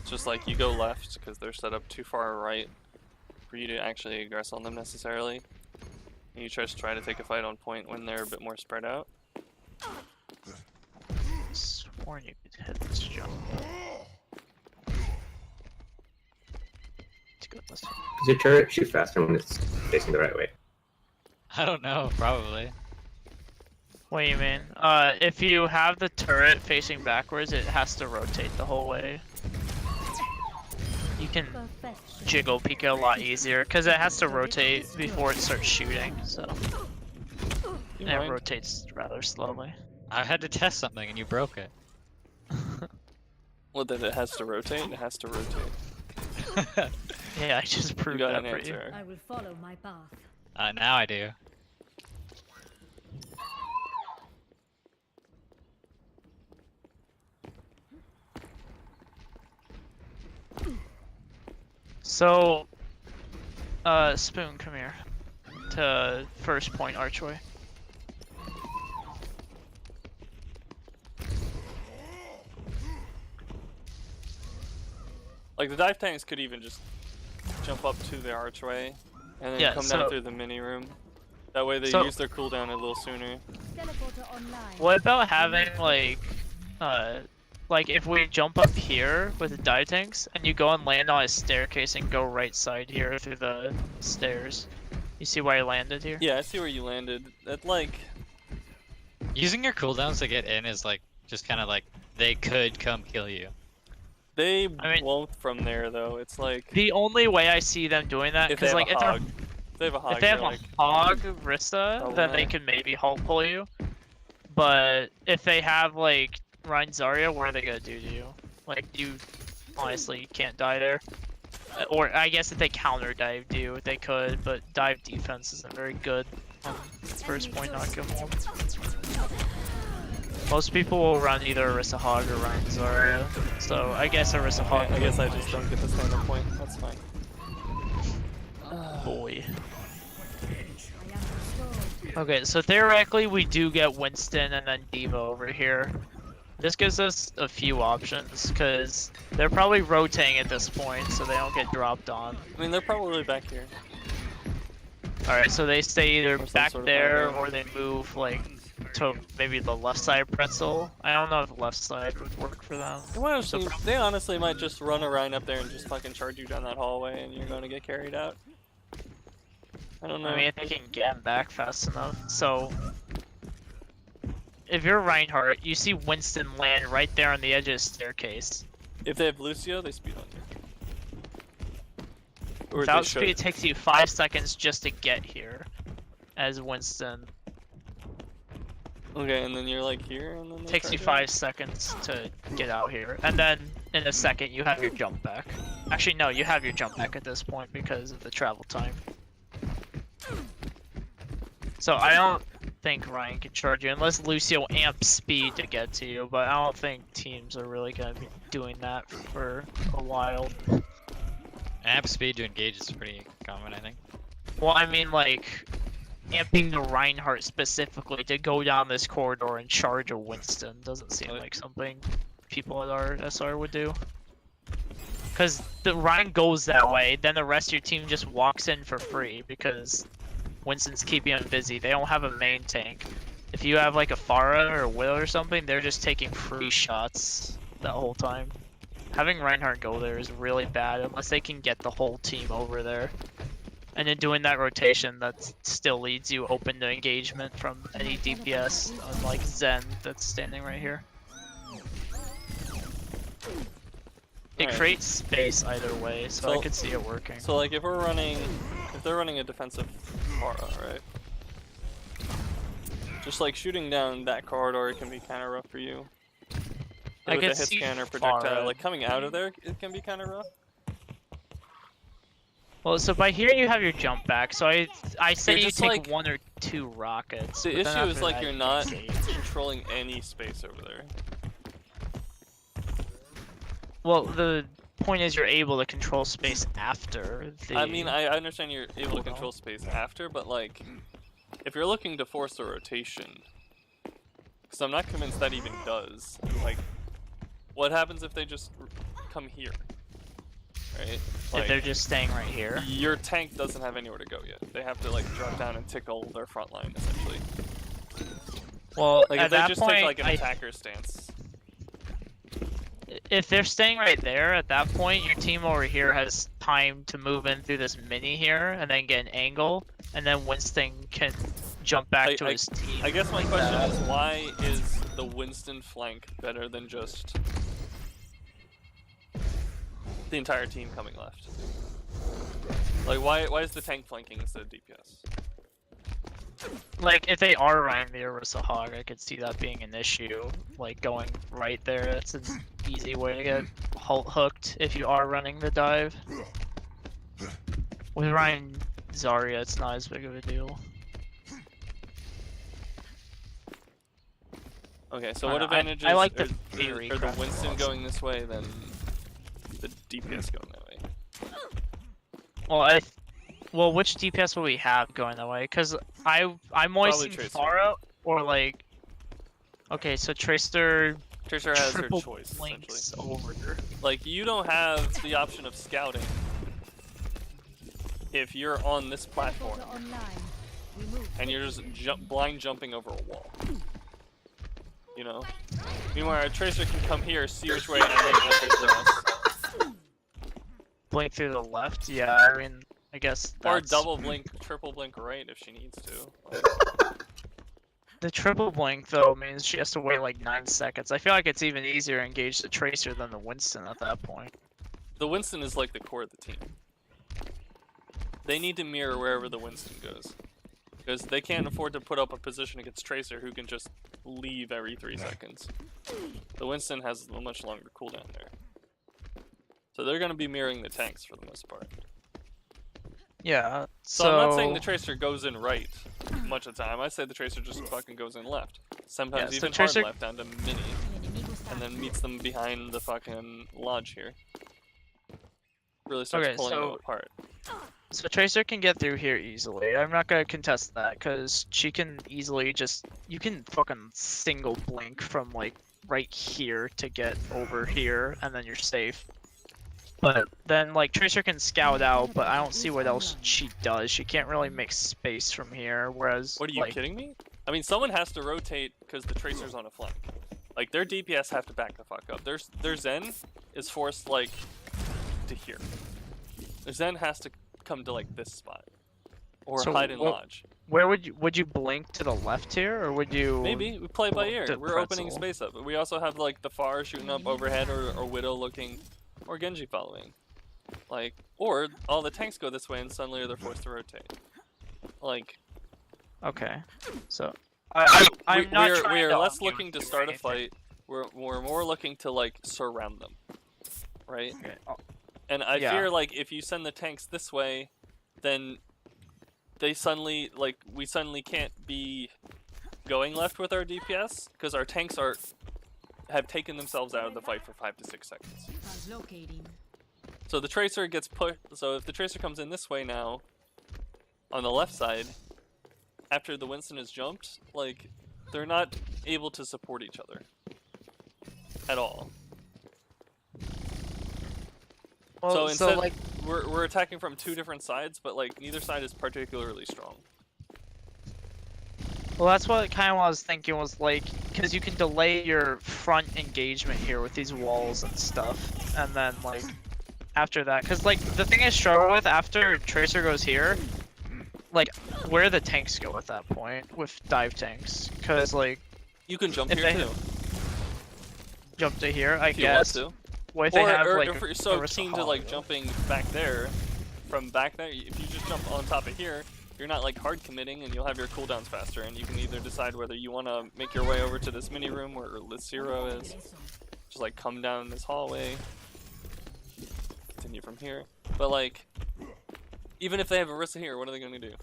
It's just like you go left because they're set up too far right for you to actually aggress on them necessarily. And you just try to take a fight on point when they're a bit more spread out. sworn you could hit this jump. Let's go this way. Does your turret shoot faster when it's facing the right way? I don't know. Probably. What do you mean? If you have the turret facing backwards, it has to rotate the whole way. You you can Perfection. jiggle peek it a lot easier because it has to rotate before it starts shooting. So You and it mind? rotates rather slowly. I had to test something and you broke it. Well, that it has to rotate. It has to rotate. Yeah, I just You proved got that an for you. answer. I will follow my path. Now I do. So, Spoon, come here to first point archway. Like the dive tanks could even just jump up to the archway and then Yeah, come so- down through the mini room. That way they So- use their cooldown a little sooner. Teleporter online. What about having like if we jump up here with the dive tanks and you go and land on a staircase and go right side here through the stairs? You see why I landed here? Yeah, I see where you landed. That like Using your cooldowns to get in is like just kind of like they could come kill you. they I mean- won't from there though. It's like The only way I see them doing that, if they because have like a if they're hog. If they have a hog, if they have you're a like, hog Rista, Oh, then they man. can maybe Hulk pull you. But if they have like Ryan Zarya, what are they gonna do to you? Like you honestly can't die there. Or I guess if they counter dived you, they could, but dive defense isn't very good on first point not good one. Most people will run either Orisa Hog or Ryan Zarya. So I guess Orisa Hog. I guess I just don't get the stand-up point. That's fine. Boy. I am restored. Okay, so theoretically we do get Winston and then Diva over here. This gives us a few options, because they're probably rotating at this point, so they don't get dropped on. I mean, they're probably back here. Alright, so they stay either Or some back sort of there, high or they move, like, to maybe the left side pretzel. I don't know if the left side would work for them. They honestly might just run a Rhine up there and just fucking charge you down that hallway and you're going to get carried out. I don't know. I mean, if they can get him back fast enough. So, if you're Reinhardt, you see Winston land right there on the edge of the staircase. If they have Lucio, they speed on you. Or Without they should. speed, it takes you 5 seconds just to get here, as Winston. Okay, and then you're like here, and then they Takes you charge 5 seconds to get out here, and then in a second you have your jump back. Actually, no, you have your jump back at this point because of the travel time. So I don't think Ryan can charge you unless Lucio amps speed to get to you, but I don't think teams are really gonna be doing that for a while. Amp speed to engage is pretty common, I think. Well, I mean like amping the Reinhardt specifically to go down this corridor and charge a Winston doesn't seem like something people at our SR would do. Because the Ryan goes that way, then the rest of your team just walks in for free because Winston's keeping them busy. They don't have a main tank. If you have like a Pharah or a Will or something, they're just taking free shots that whole time. Having Reinhardt go there is really bad unless they can get the whole team over there. And in doing that rotation, that still leads you open to engagement from any DPS, unlike Zen that's standing right here. It Alright. creates space either way, so I So- could see it working. So like if they're running a defensive aura, right? Just like shooting down that corridor can be kind of rough for you. I With a can hit see scanner projectile, Pharah. like coming out of there, it can be kind of rough. Well, so by here you have your jump back, so I say You're you just, take like- 1 or 2 rockets. The but then issue is after like that, you're you not engage. controlling any space over there. Well, the point is you're able to control space after the... I mean, I understand you're able to Hold control on. space after, but like, if you're looking to force a rotation, because I'm not convinced that even does. Like, what happens if they just come here? Right? if they're just staying right here. Your tank doesn't have anywhere to go yet. They have to like drop down and tickle their front line essentially. Well, Like at if they that just point, take like an attacker stance. if they're staying right there, at that point, your team over here has time to move in through this mini here and then get an angle, and then Winston can jump back to his team. I guess my like question that. is, why is the Winston flank better than just the entire team coming left. Like, why is the tank flanking instead of DPS? Like, if they are running the Orisa Hog, I could see that being an issue. Like, going right there, that's an easy way to get hooked if you are running the dive. With Ryan Zarya, it's not as big of a deal. Okay, so I what don't know, advantages I like the are theory the craft Winston laws. going this way than the DPS going that way? Well, which DPS will we have going that way? Cause I'm moistening Tracer. Pharah or like. Okay, so Tracer Tracer has her triple choice, blinks essentially. over. Like, you don't have the option of scouting if you're on this platform Teleporter online. We move. and you're just blind jumping over a wall. You know? Meanwhile, a Tracer can come here, see which way, and then enter the rest. Blink through the left. Yeah, I mean, I guess Or that's... double blink, triple blink right if she needs to. Like, The triple blink though means she has to wait like 9 seconds. I feel like it's even easier to engage the Tracer than the Winston at that point. the Winston is like the core of the team. They need to mirror wherever the Winston goes. Because they can't afford to put up a position against Tracer who can just leave every 3 seconds. The Winston has a much longer cooldown there. So they're going to be mirroring the tanks for the most part. Yeah, So I'm not saying the Tracer goes in right much of the time. I say the Tracer just fucking goes in left. Sometimes Yeah, so even Tracer- hard left down to mini. And then meets them behind the fucking lodge here. Really starts Okay, pulling them so- apart. So Tracer can get through here easily. I'm not gonna contest that because she can easily just you can fucking single blink from like right here to get over here and then you're safe. But then like Tracer can scout out, but I don't see what else she does. She can't really make space from here. Whereas What are you like, kidding me? I mean, someone has to rotate because the Tracer's on a flank. Like, their DPS have to back the fuck up. Their Zen is forced, like, to here. Their Zen has to come to, like, this spot. Or So hide in what- lodge. Where would you blink to the left here or would you Maybe. We play by blink ear. to We're opening pretzel? space up. We also have, like, the Pharah shooting up overhead or Widow looking, or Genji following. Like, or all the tanks go this way and suddenly they're forced to rotate. Like, Okay. So I'm not we trying are to less argue looking to with you or start a anything. fight. We're more looking to like surround them, right? Okay. And I Yeah. fear like if you send the tanks this way, then they suddenly we suddenly can't be going left with our DPS because our tanks have taken themselves out of the fight for 5 to 6 seconds. Translocating. So the Tracer gets put. So if the Tracer comes in this way now, on the left side, after the Winston is jumped, like they're not able to support each other at all. Well, so instead, like we're attacking from 2 different sides, but like neither side is particularly strong. well, that's what kind of what I was thinking was like, because you can delay your front engagement here with these walls and stuff, and then like after that, because like the thing I struggle with after Tracer goes here, like where the tanks go at that point with dive tanks, because like You can jump If here they too, jump to here, I if you want guess. to. What if they have Or like if a you're so Orisa keen to Hog, like though? jumping back there, from back there, if you just jump on top of here, you're not like hard committing and you'll have your cooldowns faster and you can either decide whether you want to make your way over to this mini room where Lucero is, just like come down this hallway, continue from here. But like, even if they have Orisa here, what are they going to do?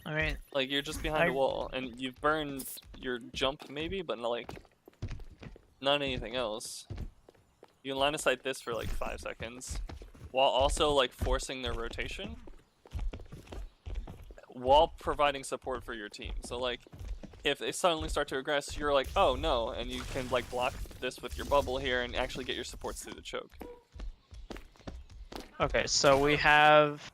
I mean, Like, you're just behind a wall and you've burned your jump maybe, but not like, not anything else. You can line of sight this for like 5 seconds, while also like forcing their rotation, while providing support for your team. So like, if they suddenly start to aggress, you're like, oh no, and you can like block this with your bubble here and actually get your supports through the choke. okay, so we have.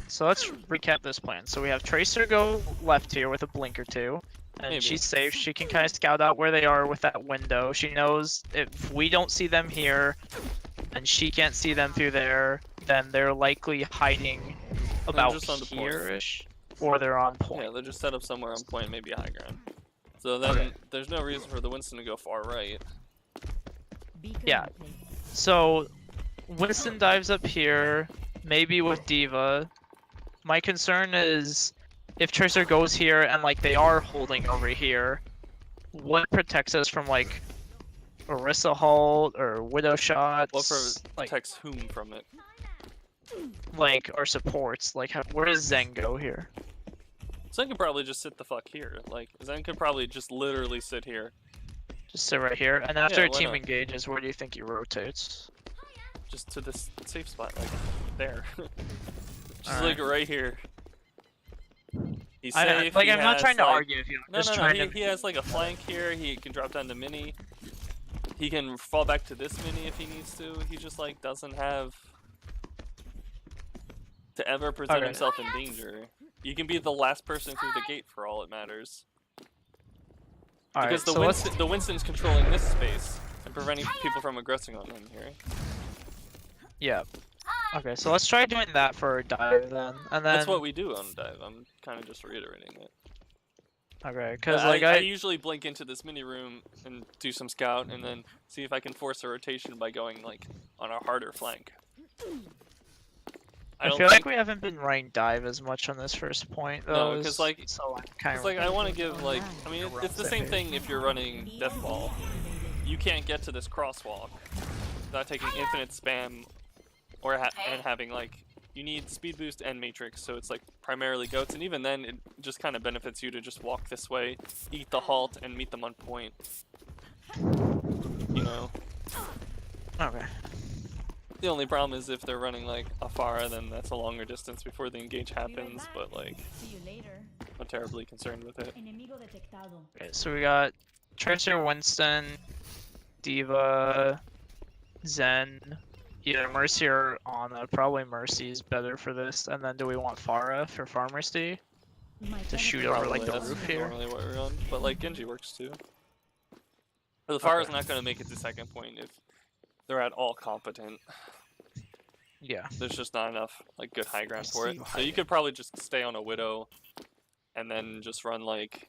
So let's recap this plan. So we have Tracer go left here with a blink or 2. And Maybe. she's safe. She can kind of scout out where they are with that window. She knows if we don't see them here, and she can't see them through there, then they're likely hiding about just on the point. here-ish, or they're on point. Yeah, they're just set up somewhere on point, maybe a high ground. So then Okay. there's no reason for the Winston to go far right. Beacon Yeah. in place. So Winston dives up here, maybe with Diva. My concern is if Tracer goes here and like they are holding over here, what protects us from like Orisa Halt or Widow shots? What like protects whom from it? our supports? Like where does Zen go here? Zen could probably just sit the fuck here. Like, Zen could probably just literally sit here. Just sit right here, and after Yeah, a why team not? engages, where do you think he rotates? Just to this safe spot, like, there. Just Alright. like right here. He's I, safe, like he I'm not has, trying to like- argue with you. I'm No, just no, no, trying he, to. he has like a flank here, he can drop down to mini. He can fall back to this mini if he needs to. He just like doesn't have to ever present Okay. himself in danger. You can be the last person through the gate for all it matters. Alright, Because the so let's. Winston's controlling this space and preventing people from aggressing on him here. Yeah. Okay, so let's try doing that for a dive then, and then. That's what we do on dive. I'm kind of just reiterating it. Okay, But because like I usually blink into this mini room and do some scout, and then see if I can force a rotation by going like on a harder flank. I don't feel like think- we haven't been running dive as much on this first point though. No, 'cause, like- so I'm kind It's of like I want to give like I mean We're on it's the the same same thing if you're running death ball. You can't get to this crosswalk without taking infinite spam or and having like you need speed boost and matrix, so it's like primarily goats, and even then it just kind of benefits you to just walk this way, eat the halt, and meet them on point. You know. Okay. The only problem is if they're running like a Pharah, then that's a longer distance before the engage happens, but like See you later. I'm not terribly concerned with it. Enemigo detectado. Okay, so we got Tracer, Winston, Diva, Zen, either Mercy or Ana. Probably Mercy is better for this. And then do we want Pharah for Pharmacy My to shoot over like the that's roof here? normally what we're on, but like Genji works too. But the Pharah's not going to make it to second point if they're at all competent. Yeah. There's just not enough like good high ground I for see it. you So you could probably just stay on a Widow and then just run like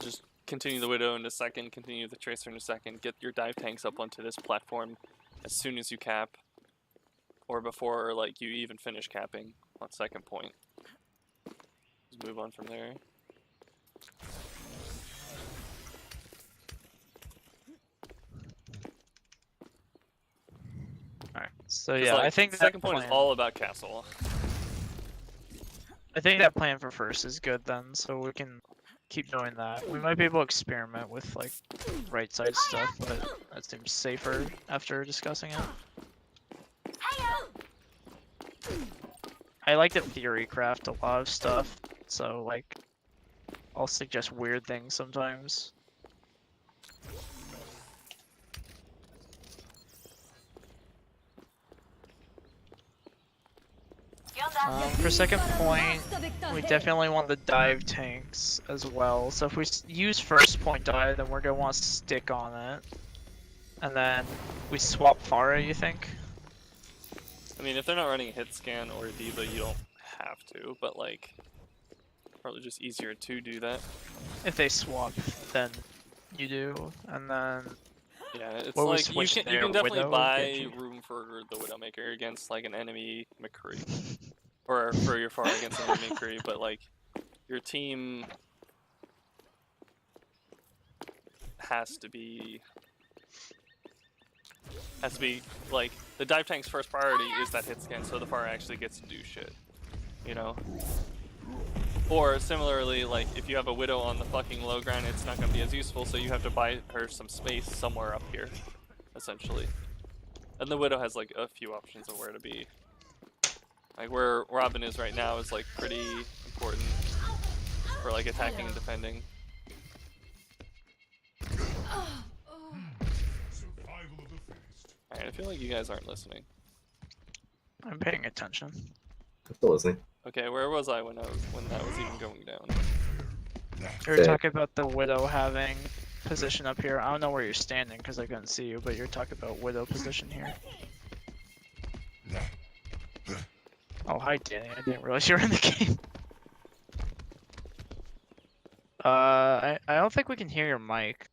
just continue the Widow into second, continue the Tracer into second, get your dive tanks up onto this platform as soon as you cap or before like you even finish capping on second point. Just move on from there. Alright. So 'Cause, yeah, like, I think second that point plan, is all about castle. I think that plan for first is good then, so we can keep doing that. We might be able to experiment with like right side stuff, but that seems safer after discussing it. I like to theory craft a lot of stuff, so like I'll suggest weird things sometimes. For second point, we definitely want the dive tanks as well. So if we use first point dive, then we're gonna want to stick on it, and then we swap Pharah. You think? I mean, if they're not running a hit scan or a diva, you don't have to, but like, probably just easier to do that. If they swap, then you do, and then Yeah, it's Well, we like you switched can their definitely Widow, buy Genji. room for the Widowmaker against like an enemy McCree, or for your Pharah against an enemy McCree, but like your team has to be like the dive tank's first priority is that hit scan, so the Pharah actually gets to do shit, you know. Or similarly, like if you have a Widow on the fucking low ground, it's not gonna be as useful, so you have to buy her some space somewhere up here, essentially. And the Widow has like a few options of where to be. Like where Robin is right now is like pretty important for like attacking and defending. Alright, I feel like you guys aren't listening. I'm paying attention. I'm still listening. Okay, where was I when that was even going down? You're Sick. talking about the Widow having position up here. I don't know where you're standing because I couldn't see you, but you're talking about Widow position here. Oh, hi Danny. I didn't realize you were in the game. I don't think we can hear your mic.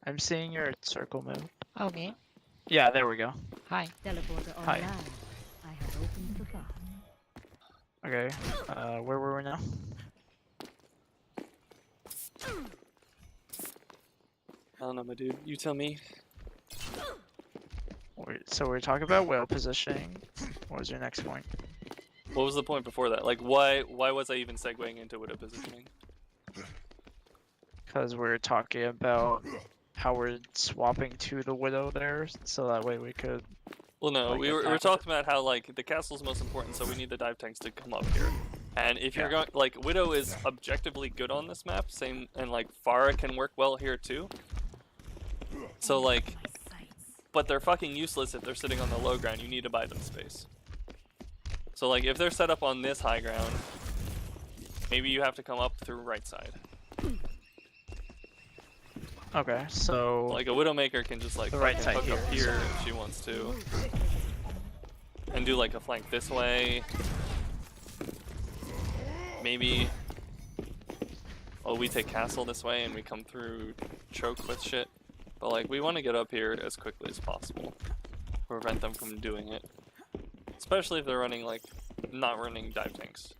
I'm seeing your circle move. Oh, me? Yeah, there we go. Hi. Teleporter Hi. online. I have opened the path. Okay, where were we now? I don't know, my dude. You tell me. So we're talking about whale positioning. What was your next point? What was the point before that? Like, why was I even segueing into widow positioning? Because we're talking about how we're swapping to the widow there, so that way we could. Well, no, Like, we were attack talking about how like the castle's most important, so we need the dive tanks to come up here. And if you're going, like, Widow is objectively good on this map, same, and like Pharah can work well here too. So like, but they're fucking useless if they're sitting on the low ground. You need to buy them space. So like, if they're set up on this high ground, maybe you have to come up through right side. Okay, so Like a Widowmaker can just like The right fucking side hook up here, here if she wants to, and do like a flank this way. Maybe. Oh, we take castle this way and we come through choke with shit. But like, we want to get up here as quickly as possible, prevent them from doing it. Especially if they're running like, not running dive tanks.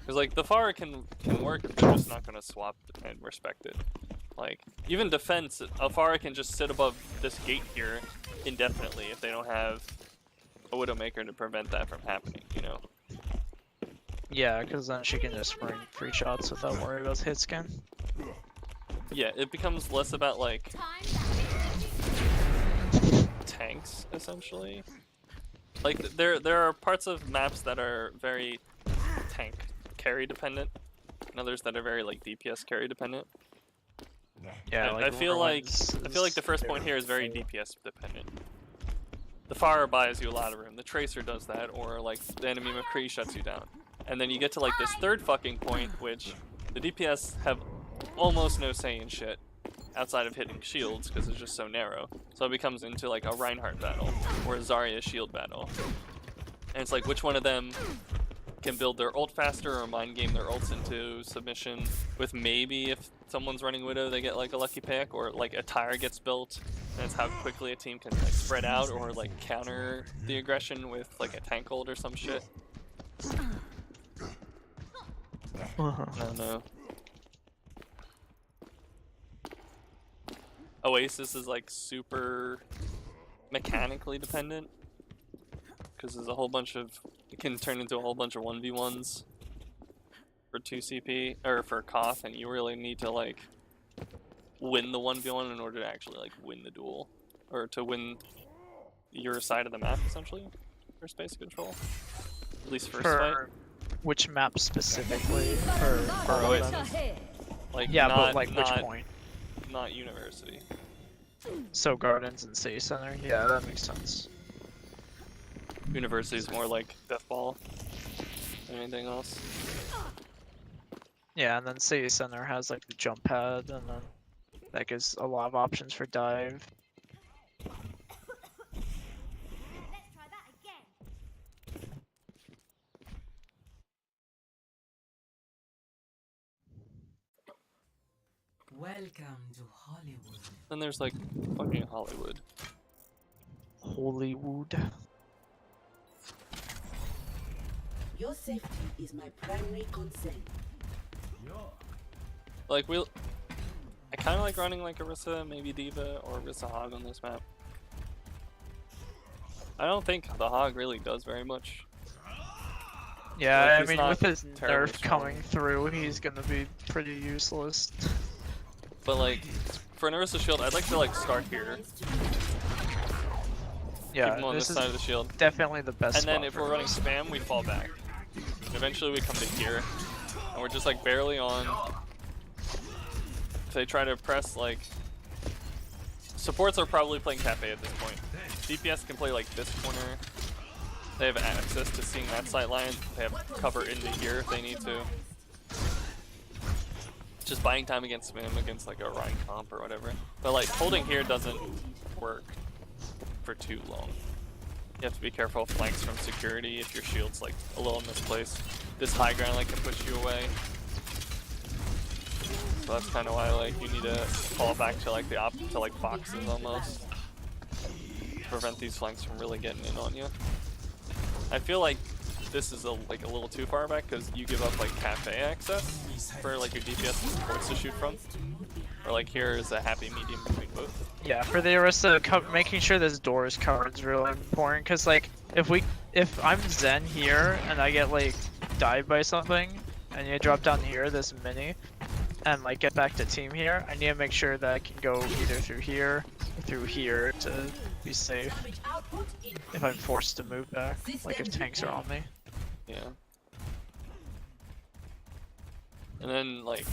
Because like the Pharah can work if they're just not gonna swap and respect it. Like even defense, a Pharah can just sit above this gate here indefinitely if they don't have a Widowmaker to prevent that from happening. You know. yeah, because then she can just bring free shots without worrying about hit scan. Yeah, it becomes less about like tanks essentially. Like there are parts of maps that are very tank carry dependent, and others that are very like DPS carry dependent. Yeah, I like feel like Ruins the first point here is very DPS dependent. The Pharah buys you a lot of room. The Tracer does that, or like the enemy McCree shuts you down. And then you get to like this third fucking point, which the DPS have almost no say in shit outside of hitting shields because it's just so narrow. So it becomes into like a Reinhardt battle or a Zarya shield battle. And it's like which one of them can build their ult faster or mind game their ults into submission with maybe if someone's running Widow they get like a lucky pick or like a tire gets built and it's how quickly a team can like spread out or like counter the aggression with like a tank ult or some shit. I don't know. Oasis is like super mechanically dependent because there's a whole bunch of it can turn into a whole bunch of 1v1s for 2 CP or for Koth, and you really need to like win the 1v1 in order to actually like win the duel or to win your side of the map essentially for space control. At least first fight. Which map specifically? For Oasis. Like yeah, not, but like not, which point? Not University. So Gardens and City Center. Yeah, that makes sense. University is more like Death Ball than anything else. Yeah, and then City Center has like the jump pad, and then that gives a lot of options for dive. Welcome to Hollywood. Then there's like fucking Hollywood. Hollywood. Your safety is my primary concern. Like I kind of like running like Orisa, maybe Diva, or Orisa Hog on this map. I don't think the Hog really does very much. Yeah, Like, I he's mean not with his terribly nerf strong. coming through, he's gonna be pretty useless. But like for an Orisa shield, I'd like to like start here, Yeah, keep him on this this side is of the shield, definitely the best. and then spot if for we're running us. spam, we fall back. And eventually we come to here, and we're just like barely on. If they try to press like supports are probably playing cafe at this point. DPS can play like this corner. They have access to seeing that sight line. They have cover into here if they need to. Just buying time against spam against like a Rhine comp or whatever. But like holding here doesn't work for too long. You have to be careful of flanks from security if your shield's like a little misplaced. This high ground like can push you away. So that's kind of why like you need to fall back to like to like boxes almost. Prevent these flanks from really getting in on you. I feel like this is like a little too far back because you give up like cafe access for like your DPS and supports to shoot from. Or like here is a happy medium between both. Yeah, for the Orisa, making sure this door is covered is really important. Cause like if I'm Zen here and I get like died by something, and you drop down here this mini, and like get back to team here, I need to make sure that I can go either through here or through here to be safe. If I'm forced to move back, like if tanks are on me. Yeah. And then like,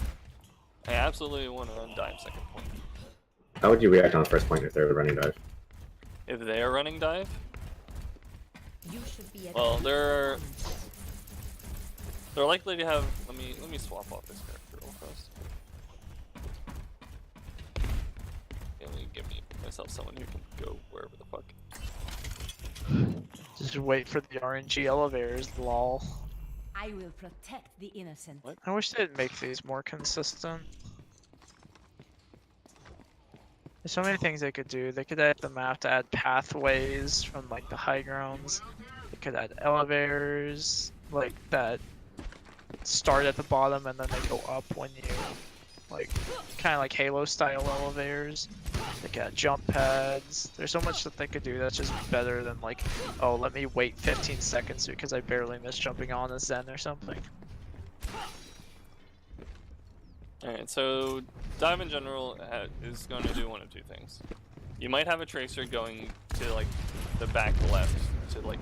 I absolutely want to run dive second point. How would you react on the first point if they were running dive? If they are running dive, You should be at well, they're likely to have. Let me swap off this character real fast. Let me give myself someone who can go wherever the fuck. Just wait for the RNG elevators, lol. I will protect the innocent. What? I wish they'd make these more consistent. There's so many things they could do. They could add the map to add pathways from like the high grounds. They could add elevators like that start at the bottom and then they go up when you like kind of like Halo style elevators. They could add jump pads. There's so much that they could do that's just better than like, oh, let me wait 15 seconds because I barely missed jumping on a Zen or something. Alright, so dive in general is going to do one of two things. You might have a tracer going to like the back left to like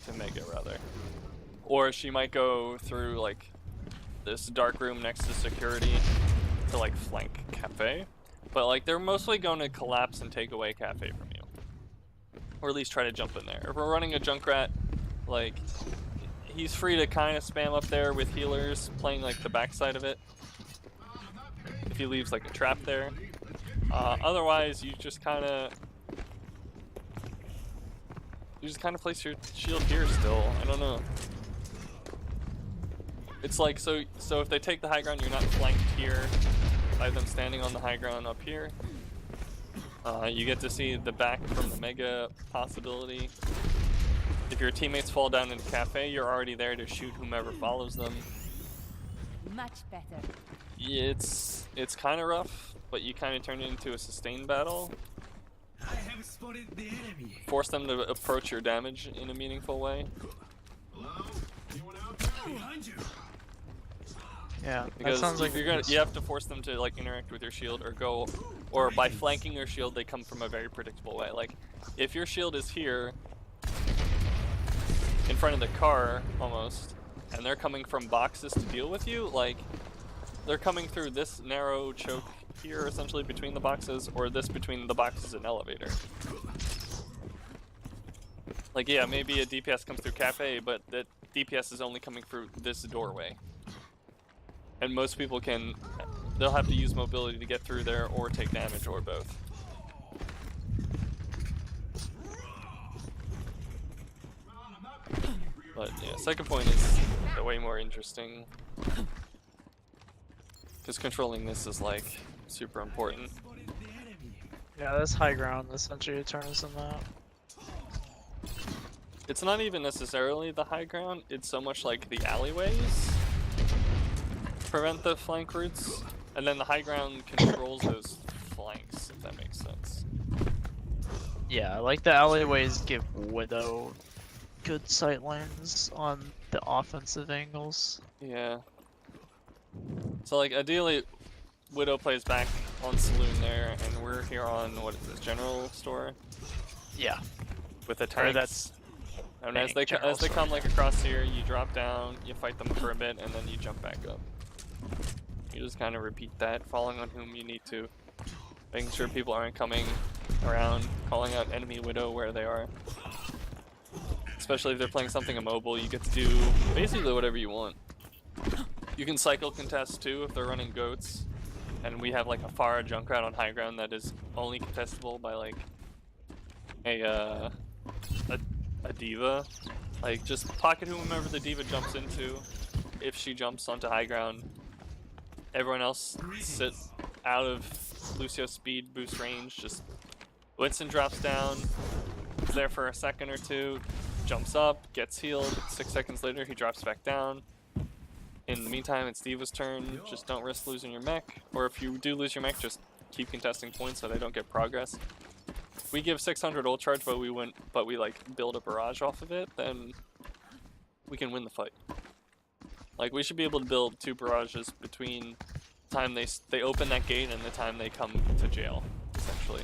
to mega rather. Or she might go through like this dark room next to security to like flank cafe. But like they're mostly going to collapse and take away cafe from you. Or at least try to jump in there. If we're running a Junkrat, like he's free to kind of spam up there with healers playing like the backside of it. If he leaves like a trap there. Otherwise, you just kind of place your shield here still. I don't know. It's like so if they take the high ground, you're not flanked here by them standing on the high ground up here. You get to see the back from the mega possibility. If your teammates fall down in cafe, you're already there to shoot whomever follows them. Much better. Yeah, it's kind of rough, but you kind of turn it into a sustained battle. I have spotted the enemy. Force them to approach your damage in a meaningful way. Hello? Anyone out? Behind you. Yeah, that Because sounds like you have to force them to like interact with your shield or by flanking your shield, they come from a very predictable way. Like if your shield is here in front of the car almost, and they're coming from boxes to deal with you, like they're coming through this narrow choke here essentially between the boxes, or this between the boxes and elevator. Like yeah, maybe a DPS comes through cafe, but the DPS is only coming through this doorway. And most people they'll have to use mobility to get through there or take damage or both. But yeah, second point is way more interesting. Because controlling this is like super important. yeah, this high ground essentially turns them out. It's not even necessarily the high ground, it's so much like the alleyways prevent the flank routes, and then the high ground controls those flanks, if that makes sense. Yeah, like the alleyways give Widow good sight lines on the offensive angles. Yeah. So like ideally, Widow plays back on Saloon there, and we're here on, what is this, General Store? Yeah. With the Or tanks. that's And as they General come Store. like across here, you drop down, you fight them for a bit, and then you jump back up. You just kind of repeat that, following on whom you need to. Making sure people aren't coming around, calling out enemy Widow where they are. Especially if they're playing something immobile, you get to do basically whatever you want. You can cycle contest too if they're running goats. And we have like a Pharah Junkrat on high ground that is only contestable by like a diva. Like just pocket whomever the diva jumps into. If she jumps onto high ground, Everyone else sit out of Lucio's speed boost range. Just Winston drops down, is there for a second or two, jumps up, gets healed. 6 seconds later, he drops back down. In the meantime, it's Diva's turn. Just don't risk losing your mech, or if you do lose your mech, just keep contesting points so they don't get progress. If we give 600 ult charge, but we like build a barrage off of it, then we can win the fight. Like, we should be able to build 2 barrages between the time they open that gate and the time they come to jail, essentially.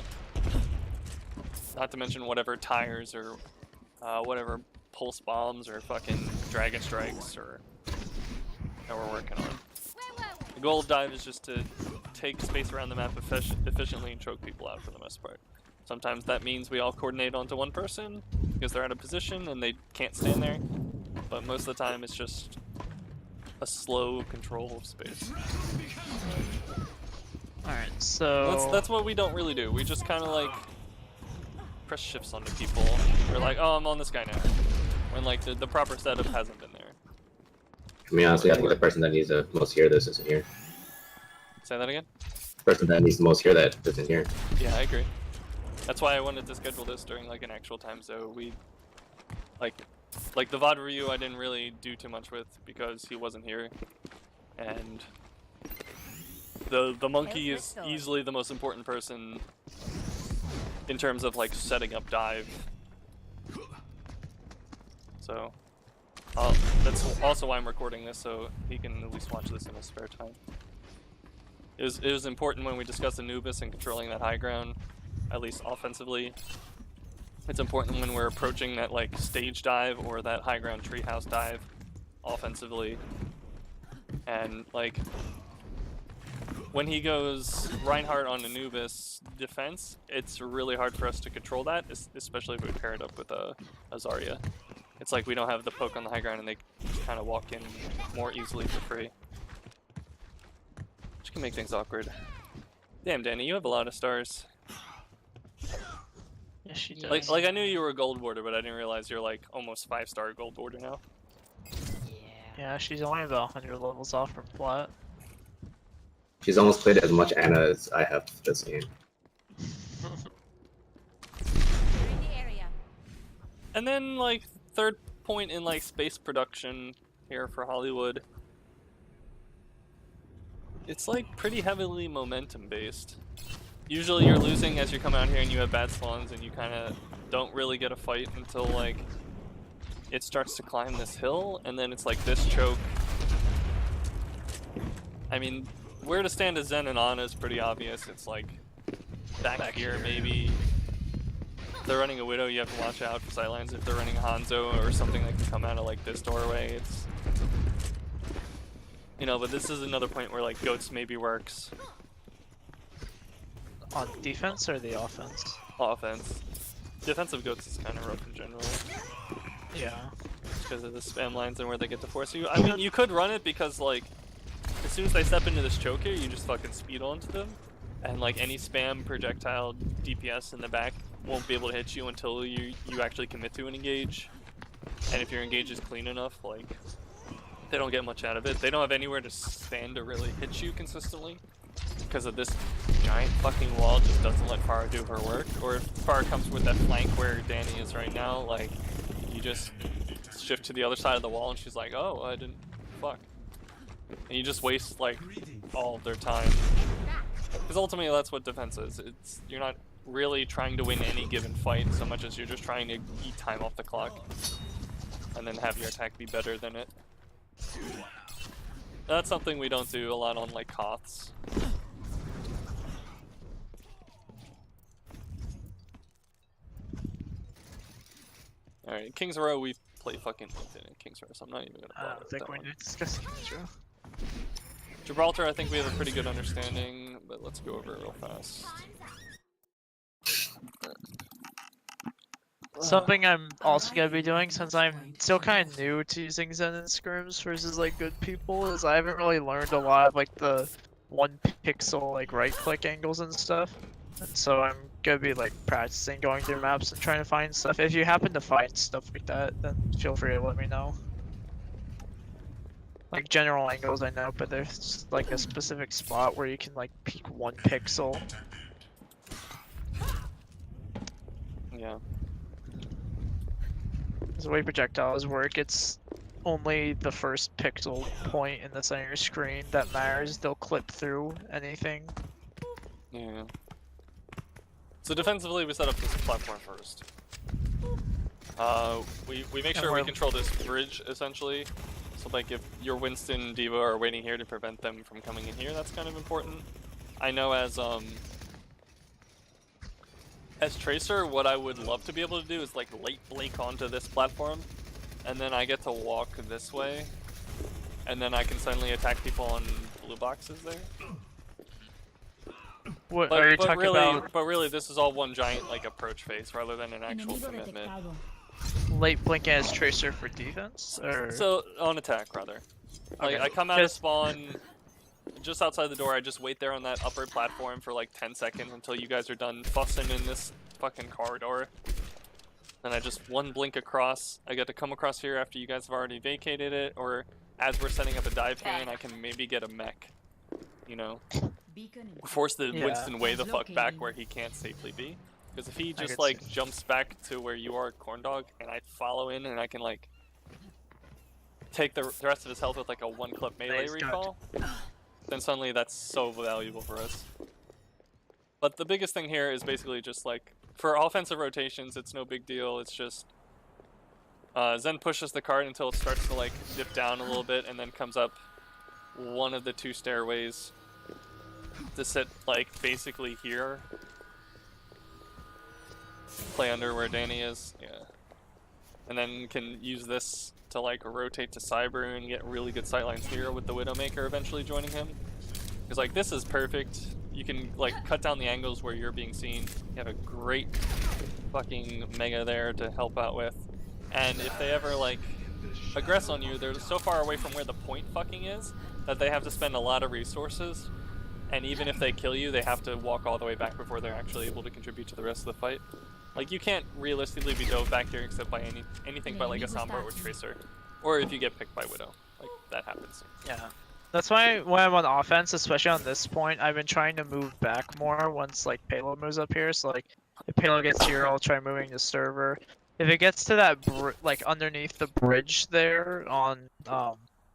Not to mention whatever tires or whatever pulse bombs or fucking dragon strikes or that we're working on. The goal of dive is just to take space around the map efficiently and choke people out for the most part. Sometimes that means we all coordinate onto one person because they're out of position and they can't stand there. But most of the time it's just a slow control of space. Alright, so That's what we don't really do. We just kind of like press shifts onto people. We're like, oh, I'm on this guy now. When like the proper setup hasn't been there. I mean, honestly, I think the person that needs the most hear this isn't here. Say that again? The person that needs the most hear that isn't here. Yeah, I agree. That's why I wanted to schedule this during like an actual time, so we like the VOD review I didn't really do too much with because he wasn't here, and the monkey is easily the most important person in terms of like setting up dive. So that's also why I'm recording this, so he can at least watch this in his spare time. It was important when we discussed Anubis and controlling that high ground, at least offensively. It's important when we're approaching that like stage dive or that high ground treehouse dive offensively. And like when he goes Reinhardt on Anubis defense, it's really hard for us to control that, especially if we pair it up with a Zarya. It's like we don't have the poke on the high ground and they just kind of walk in more easily for free. Which can make things awkward. Damn, Danny, you have a lot of stars. yeah, she does. Like I knew you were a gold warder, but I didn't realize you're like almost 5-star gold warder now. Yeah, she's only about 100 levels off from plat. She's almost played as much Ana as I have this game. And then like third point in like space production here for Hollywood. It's like pretty heavily momentum based. Usually you're losing as you come out here and you have bad spawns and you kind of don't really get a fight until like it starts to climb this hill, and then it's like this choke. I mean, where to stand as Zen and Ana is pretty obvious. It's like back here maybe. If they're running a Widow, you have to watch out for sightlines. If they're running a Hanzo or something that can come out of like this doorway, it's, you know, but this is another point where like Goats maybe works. On defense or the offense? Offense. Defensive Goats is kind of rough in general. Yeah. Because of the spam lines and where they get to force you. I mean, you could run it because like, as soon as they step into this choke here, you just fucking speed onto them. And like any spam projectile DPS in the back won't be able to hit you until you actually commit to an engage. And if your engage is clean enough, like, they don't get much out of it. They don't have anywhere to stand to really hit you consistently. Because of this giant fucking wall just doesn't let Farah do her work. Or if Farah comes with that flank where Danny is right now, like, you just shift to the other side of the wall and she's like, oh, I didn't, fuck. And you just waste, like, all of their time. Because ultimately that's what defense is. It's, you're not really trying to win any given fight so much as you're just trying to eat time off the clock. And then have your attack be better than it. That's something we don't do a lot on like Koths. Alright, King's Row we play fucking LinkedIn in King's Row, so I'm not even gonna bother I don't with think that we one. need to discuss King's Row. Gibraltar I think we have a pretty good understanding, but let's go over it real fast. Something I'm also gonna be doing, since I'm still kind of new to using Zen and scrims versus like good people, is I haven't really learned a lot of like the 1 pixel like right click angles and stuff. And so I'm gonna be like practicing going through maps and trying to find stuff. If you happen to find stuff like that, then feel free to let me know. Like general angles I know, but there's like a specific spot where you can like peek 1 pixel. Yeah. The way projectiles work, it's only the first pixel point in the center of your screen that matters. They'll clip through anything. Yeah. So defensively, we set up this platform first. We make sure we control this bridge essentially. So like if your Winston and Diva are waiting here to prevent them from coming in here, that's kind of important. I know as Tracer, what I would love to be able to do is like late blink onto this platform, and then I get to walk this way, and then I can suddenly attack people on blue boxes there. What are you talking about? But really, this is all one giant like approach phase rather than an actual Enemigo commitment. detectado. Late blink as tracer for defense, or So on attack rather. Like Okay. I come out of spawn just outside the door. I just wait there on that upper platform for like 10 seconds until you guys are done fussing in this fucking corridor. Then I just one blink across. I get to come across here after you guys have already vacated it, or as we're setting up a dive can, I can maybe get a mech. You know, Beacon in force the Yeah. Winston way the fuck back where he can't safely be. Because if he just could like see. jumps back to where you are, corn dog, and I follow in and I can like take the rest of his health with like a 1-clip melee Nice, gotcha. recall, then suddenly that's so valuable for us. But the biggest thing here is basically just like, for offensive rotations, it's no big deal. It's just Zen pushes the cart until it starts to like dip down a little bit and then comes up one of the 2 stairways to sit like basically here. Play under where Danny is, yeah. And then can use this to like rotate to Cyber and get really good sightlines here with the Widowmaker eventually joining him. Because like this is perfect. You can like cut down the angles where you're being seen. You have a great fucking Mega there to help out with. And if they ever like aggress on you, they're so far away from where the point fucking is that they have to spend a lot of resources. And even if they kill you, they have to walk all the way back before they're actually able to contribute to the rest of the fight. Like you can't realistically be dove back here except by anything but like a Sombra or Tracer. Or if you get picked by Widow. Like that happens. yeah. That's why when I'm on offense, especially on this point, I've been trying to move back more once like payload moves up here. So like if payload gets here, I'll try moving the server. If it gets to that like underneath the bridge there on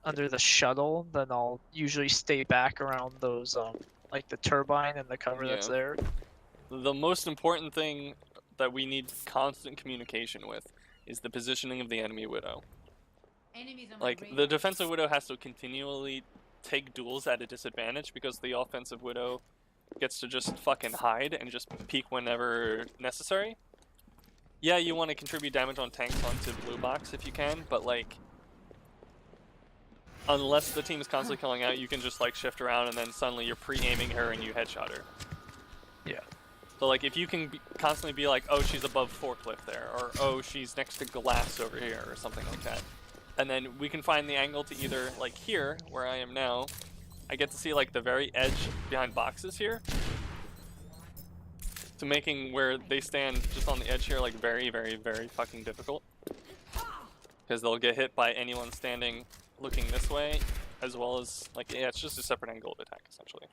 under the shuttle, then I'll usually stay back around those like the turbine and the cover that's Yeah. there. The most important thing that we need constant communication with is the positioning of the enemy Widow. Enemies on my Like, radar. the defensive Widow has to continually take duels at a disadvantage because the offensive Widow gets to just fucking hide and just peek whenever necessary. Yeah, you want to contribute damage on tanks onto blue box if you can, but like, unless the team is constantly calling out, you can just like shift around and then suddenly you're pre-aiming her and you headshot her. Yeah. So like if you can constantly be like, oh, she's above forklift there, or oh, she's next to glass over here, or something like that. And then we can find the angle to either, like here, where I am now, I get to see like the very edge behind boxes here, to making where they stand just on the edge here like very, very, very fucking difficult. Because they'll get hit by anyone standing looking this way, as well as, like, yeah, it's just a separate angle of attack, essentially.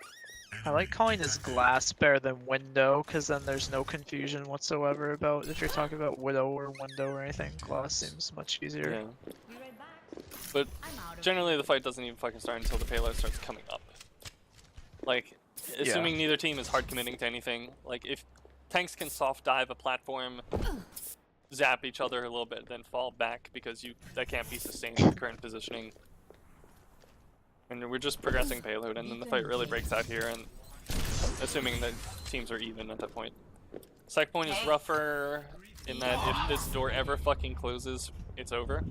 I like calling this glass better than window, because then there's no confusion whatsoever about if you're talking about widow or window or anything. Glass seems much easier. Yeah. Be right back. But I'm out of generally the fight doesn't even fucking start until the payload starts coming up. Like, assuming neither team is hard committing to anything, like if tanks can soft dive a platform, zap each other a little bit, then fall back because that can't be sustained with current positioning. And we're just progressing payload, and then the fight really breaks out here, and assuming that teams are even at that point. Psych point is rougher in that if this door ever fucking closes, it's over.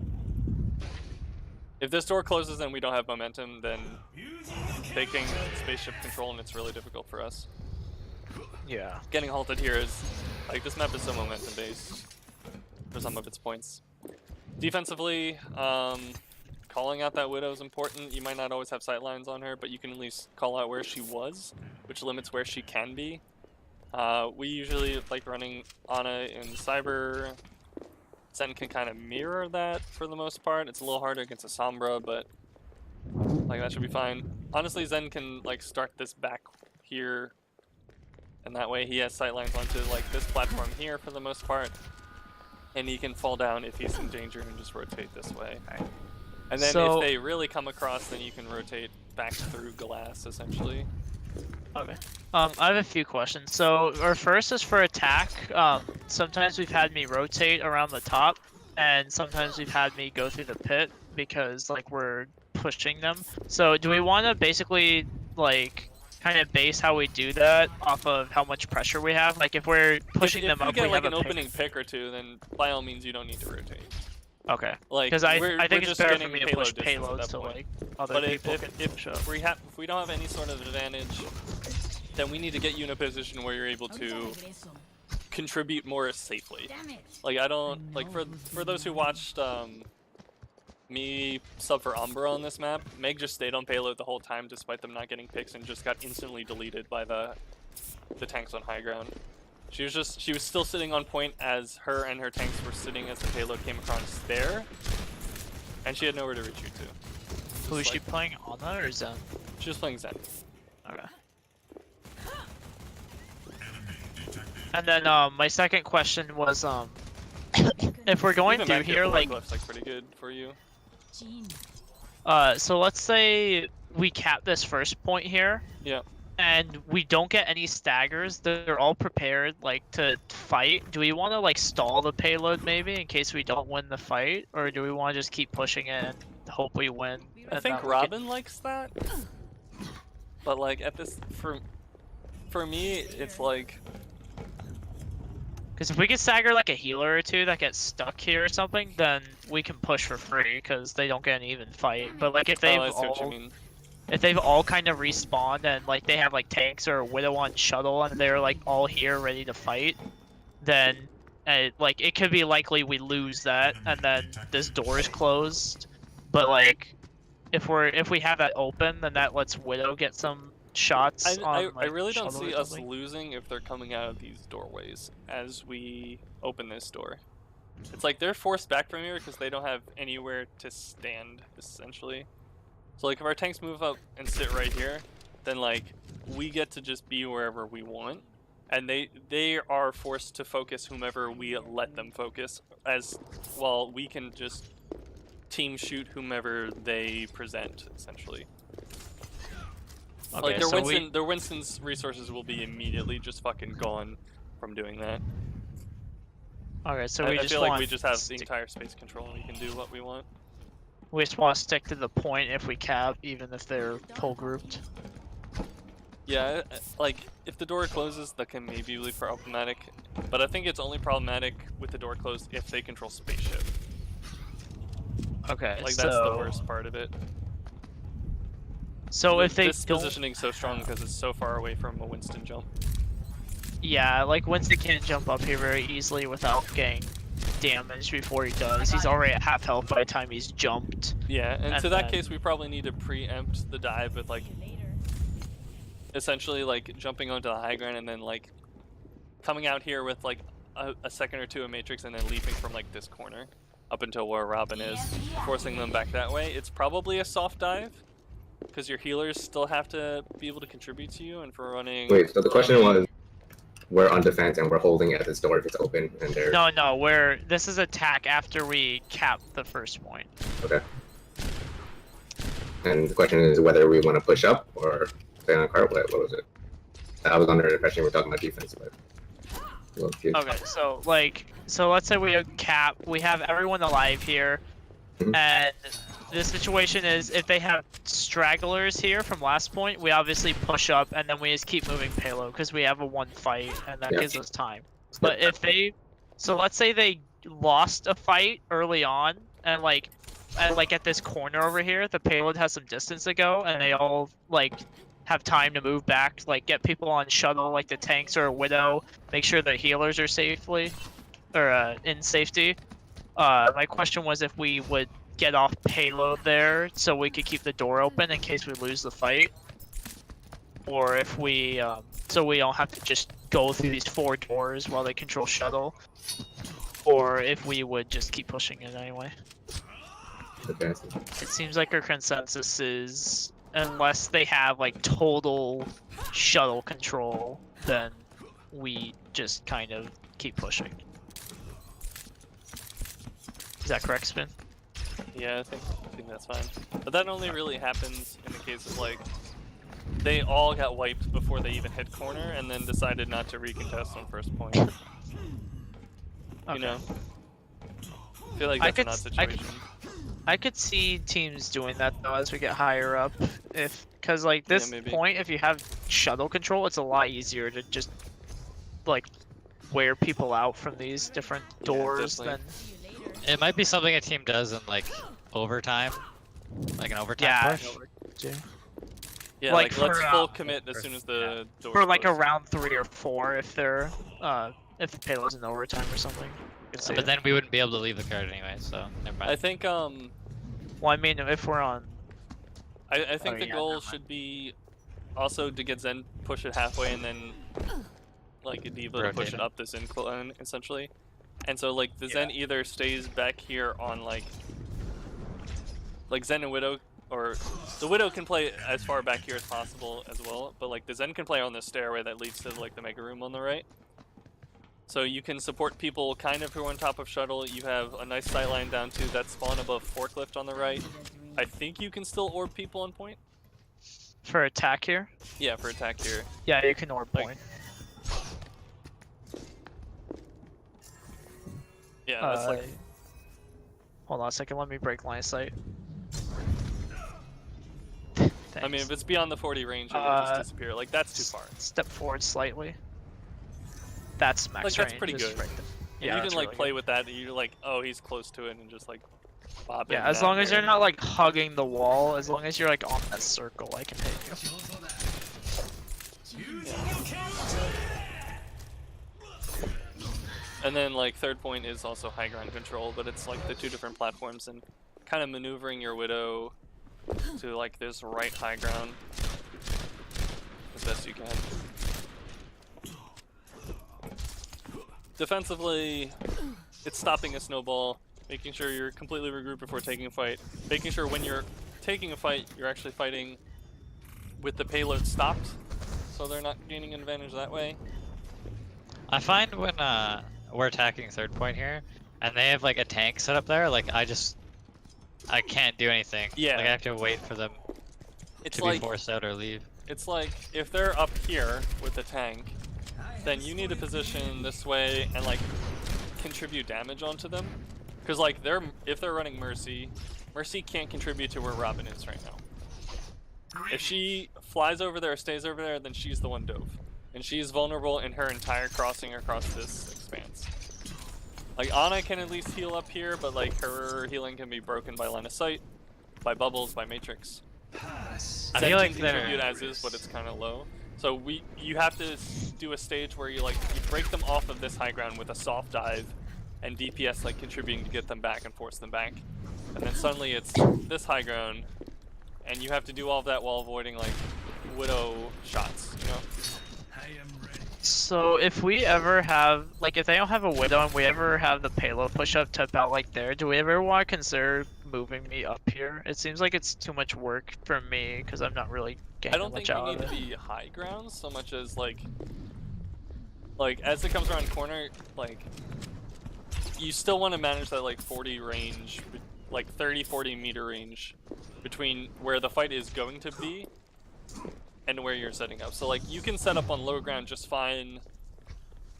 If this door closes and we don't have momentum, then taking spaceship control and it's really difficult for us. Yeah. Getting halted here is, like, this map is so momentum based for some of its points. Defensively, calling out that Widow is important. You might not always have sightlines on her, but you can at least call out where she was, which limits where she can be. We usually like running Ana in Cyber. Zen can kind of mirror that for the most part. It's a little harder against a Sombra, but Like that should be fine. Honestly, Zen can like start this back here, and that way he has sightlines onto like this platform here for the most part, and he can fall down if he's in danger and just rotate this way. And then So- if they really come across, then you can rotate back through glass essentially. Okay. I have a few questions. So our first is for attack. Sometimes we've had me rotate around the top, and sometimes we've had me go through the pit because like we're pushing them. So do we want to basically like kind of base how we do that off of how much pressure we have? Like if we're pushing if them you up, get we like have an a pick. opening pick or two, then by all means you don't need to rotate. Okay. Like Because I we're think it's just better for getting me to push payload distance at payloads that so point. like other But if, people can push up. if we don't have any sort of advantage, then we need to get you in a position where you're able to contribute more safely. Damn it. Like I don't like for those who watched me sub for Umbra on this map, Meg just stayed on payload the whole time despite them not getting picks and just got instantly deleted by the tanks on high ground. She was still sitting on point as her and her tanks were sitting as the payload came across there, and she had nowhere to retreat to. Who is Just she like- playing? Anna or Zen? She was playing Zen. Okay. And then my second question was if we're going Even through back here like looks like pretty good for you. Jean. so let's say we cap this first point here Yeah. and we don't get any staggers, they're all prepared like to fight. Do we want to like stall the payload maybe in case we don't win the fight, or do we want to just keep pushing it and hope we win? I and think then we can- Robin likes that. But like at this for me it's like Because if we can stagger like a healer or two that gets stuck here or something, then we can push for free because they don't get an even fight. But like if they've oh, I see what you all mean. if they've all kind of respawned and like they have like tanks or a Widow on shuttle and they're like all here ready to fight, then like it could be likely we lose that and then this door is closed. But like if we have that open, then that lets Widow get some shots. I on, like, really don't shuttle or see us something. losing if they're coming out of these doorways as we open this door. It's like they're forced back from here because they don't have anywhere to stand, essentially. So like if our tanks move up and sit right here, then like we get to just be wherever we want, and they are forced to focus whomever we let them focus, as well we can just team shoot whomever they present, essentially. Okay, Like so their Winston's resources will be immediately just fucking gone from doing that. Okay, so I we just feel want like we just have the stick- entire space control and we can do what we want. We just want to stick to the point if we cap, even if they're full grouped. Yeah, like if the door closes, that can maybe be problematic, but I think it's only problematic with the door closed if they control spaceship. Okay, Like so that's the worst part of it. So if they this don't, positioning's so strong because it's so far away from a Winston jump. yeah, like Winston can't jump up here very easily without getting damaged before he does. He's already at half health by the time he's jumped. Yeah, and And to that then- case, we probably need to preempt the dive with like essentially like jumping onto the high ground and then like coming out here with like a second or two of Matrix and then leaping from like this corner up until where Robin is, forcing them back that way. It's probably a soft dive because your healers still have to be able to contribute to you, and for running. Wait, so the question was, we're on defense and we're holding at this door if it's open, and they're No, this is attack after we cap the first point. okay. And the question is whether we want to push up or stay on a cart. What was it? I was under the impression we were talking about defense, but a little confused. Okay, so let's say we have cap, we have everyone alive here, Mhm. and the situation is if they have stragglers here from last point, we obviously push up and then we just keep moving payload because we have a one fight and that Yeah. gives us time. But if they, so let's say they lost a fight early on and like at this corner over here, the payload has some distance to go and they all like have time to move back, like get people on shuttle like the tanks or a Widow, make sure the healers are safely or in safety. My question was if we would get off payload there so we could keep the door open in case we lose the fight, or if we so we don't have to just go through these 4 doors while they control shuttle, or if we would just keep pushing it anyway. Okay, I see. It seems like our consensus is, unless they have like total shuttle control, then we just kind of keep pushing. Is that correct, Spin? Yeah, I think that's fine. But that only really happens in the case of like they all got wiped before they even hit corner, and then decided not to recontest on first point. Okay. You know, I feel like I that's could an odd s- I could- situation. I could see teams doing that though as we get higher up, because like this maybe. point, if you have shuttle control, it's a lot easier to just like wear people out from these different Yeah, doors definitely. than It might be something a team does in like overtime, like an overtime yeah. push. Yeah, like like let's for, full commit as soon as the door. For like a round 3 or 4 if they're if the payload's in overtime or something. Could see But it. then we wouldn't be able to leave the card anyway, so never mind. I think Well, I mean, if we're on, I think Oh, the yeah, goal never mind. should be also to get Zen push it halfway and then like a Diva to push Rotate it it. up this incline essentially. And so like the Zen either stays back here on like Zen and Widow, or the Widow can play as far back here as possible as well, but like the Zen can play on the stairway that leads to like the mega room on the right. So you can support people kind of who are on top of shuttle. You have a nice sight line down to that spawn above forklift on the right. I think you can still orb people on point. for attack here, Yeah, for attack here. yeah, you can orb Like- point. Yeah, that's like Hold on a second, let me break line of sight. I mean, if it's beyond the 40 range, it will just disappear. Like, that's too far. Step forward slightly. That's max Like, that's range. pretty is good. right there. And Yeah, you that's can, like, really play good. with that, and you're like, oh, he's close to it, and just, like, bob in Yeah, and as out long as there. you're not like hugging the wall, as long as you're like on that circle, I can hit you. And then, like, third point is also high ground control, but it's, like, the two different platforms, and kind of maneuvering your Widow to, like, this right high ground as best you can. Defensively, it's stopping a snowball, making sure you're completely regrouped before taking a fight, making sure when you're taking a fight, you're actually fighting with the payload stopped, so they're not gaining an advantage that way. I find when we're attacking third point here, and they have like a tank set up there, like I can't do anything. Yeah. Like I have to wait for them It's to like be forced out or leave. it's like if they're up here with the tank, then you need to position this way and like contribute damage onto them, because like if they're running Mercy can't contribute to where Robin is right now. If she flies over there or stays over there, then she's the one dove, and she's vulnerable in her entire crossing across this expanse. Like Ana can at least heal up here, but like her healing can be broken by line of sight, by bubbles, by matrix. I Zen feel like can they're contribute as is, but it's kind of low. So you have to do a stage where you break them off of this high ground with a soft dive, and DPS like contributing to get them back and force them back. And then suddenly it's this high ground, and you have to do all of that while avoiding like Widow shots, you know? So if we ever have, like, if they don't have a Widow and we ever have the payload push up to about like there, do we ever want to consider moving me up here? It seems like it's too much work for me because I'm not really I getting don't think much you out need of to it. be high ground so much as like as it comes around corner, like you still want to manage that like 40 range, like 30-40 meter range between where the fight is going to be and where you're setting up. So like you can set up on low ground just fine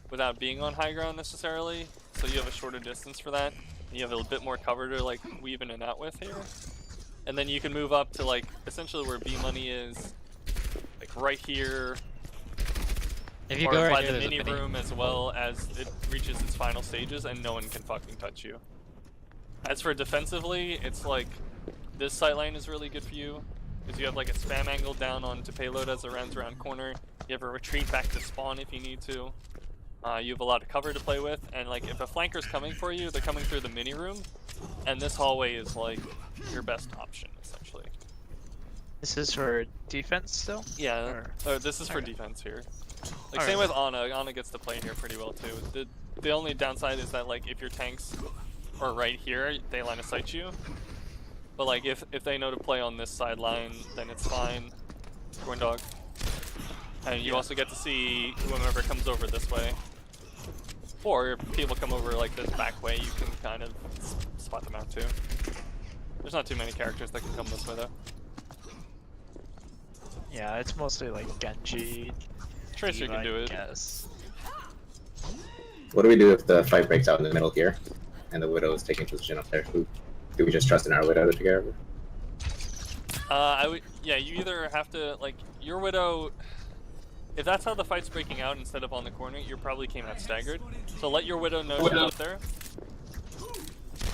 without being on high ground necessarily, so you have a shorter distance for that. You have a bit more cover to like weave in and out with here. And then you can move up to like essentially where B money is, like right here, if you or go right by here, the there's a mini mini. room as well as it reaches its final stages, and no one can fucking touch you. As for defensively, it's like this sight line is really good for you, because you have like a spam angle down onto payload as it runs around corner. You have a retreat back to spawn if you need to. You have a lot of cover to play with, and like if a flanker's coming for you, they're coming through the mini room, and this hallway is like your best option essentially. This is for defense still? Yeah, this is for Okay. defense here. Like Alright. same with Ana. Ana gets to play here pretty well too. The only downside is that like if your tanks are right here, they line of sight you. But like if they know to play on this sideline, then it's fine. Corn dog. And you also get to see whomever comes over this way. Or if people come over like this back way, you can kind of spot them out too. There's not too many characters that can come this way though. Yeah, it's mostly like Genji. Tracer Diva, can do I it. guess. What do we do if the fight breaks out in the middle here, and the Widow is taking position up there? Do we just trust in our Widow to take care of her? I would, yeah, you either have to, like, your Widow, if that's how the fight's breaking out instead of on the corner, you probably came out staggered. So let your Widow know she's up there,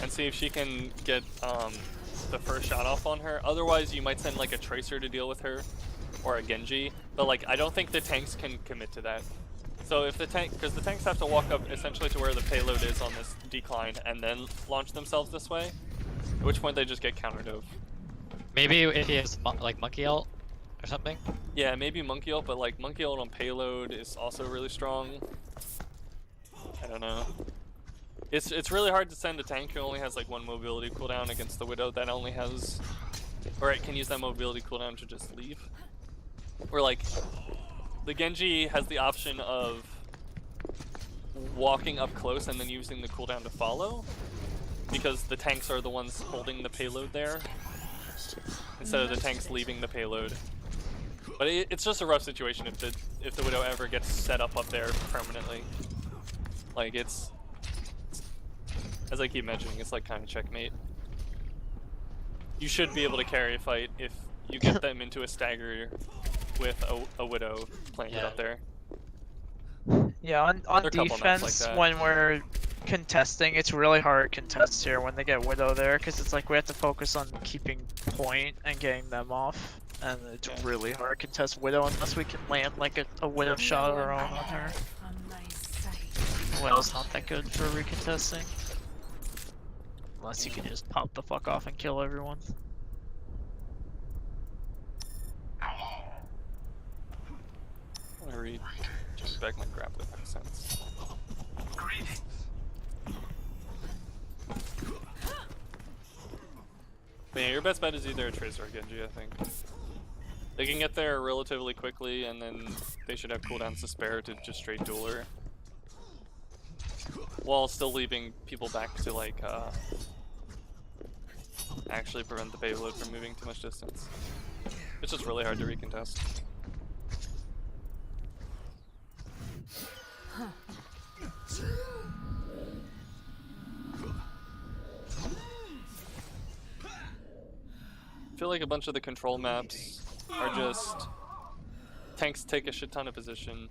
and see if she can get the first shot off on her. Otherwise, you might send, like, a Tracer to deal with her, or a Genji. But, like, I don't think the tanks can commit to that. So if the tank, because the tanks have to walk up essentially to where the payload is on this decline, and then launch themselves this way, at which point they just get countered over. Maybe if he has like monkey ult or something. Yeah, maybe monkey ult, but like monkey ult on payload is also really strong. I don't know. It's really hard to send a tank who only has like one mobility cooldown against the Widow that only has, or it can use that mobility cooldown to just leave. Or like, the Genji has the option of walking up close and then using the cooldown to follow, because the tanks are the ones holding the payload there, instead of the tanks leaving the payload. But it's just a rough situation if the Widow ever gets set up there permanently. Like it's, as I keep mentioning, it's like kind of checkmate. You should be able to carry a fight if you get them into a stagger with a Widow playing it up there. Yeah, on There are a couple maps like defense, that. when we're contesting, it's really hard to contest here when they get Widow there, because it's like we have to focus on keeping point and getting them off, and it's really hard to contest Widow unless we can land like a Widow shot of our own on her. Widow's not that good for recontesting. Unless you can just pop the fuck off and kill everyone. I'm gonna read. Just back my grab with makes sense. But yeah, your best bet is either a Tracer or Genji, I think. They can get there relatively quickly, and then they should have cooldowns to spare to just straight duel her. While still leaving people back to, like, actually prevent the payload from moving too much distance. It's just really hard to recontest. I feel like a bunch of the control maps are just tanks take a shit ton of position.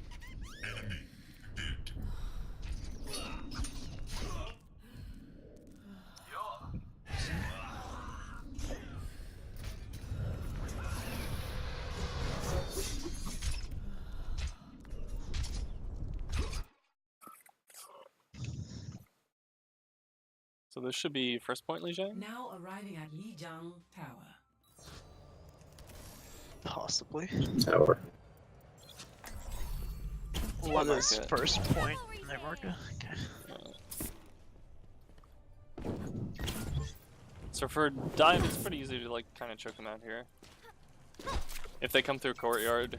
So this should be first point, Lijiang? Now arriving at Lijiang Tower. Possibly. Tower. What mark is it. first point? They mark it. Okay. So for dive, it's pretty easy to like kind of choke them out here. If they come through courtyard.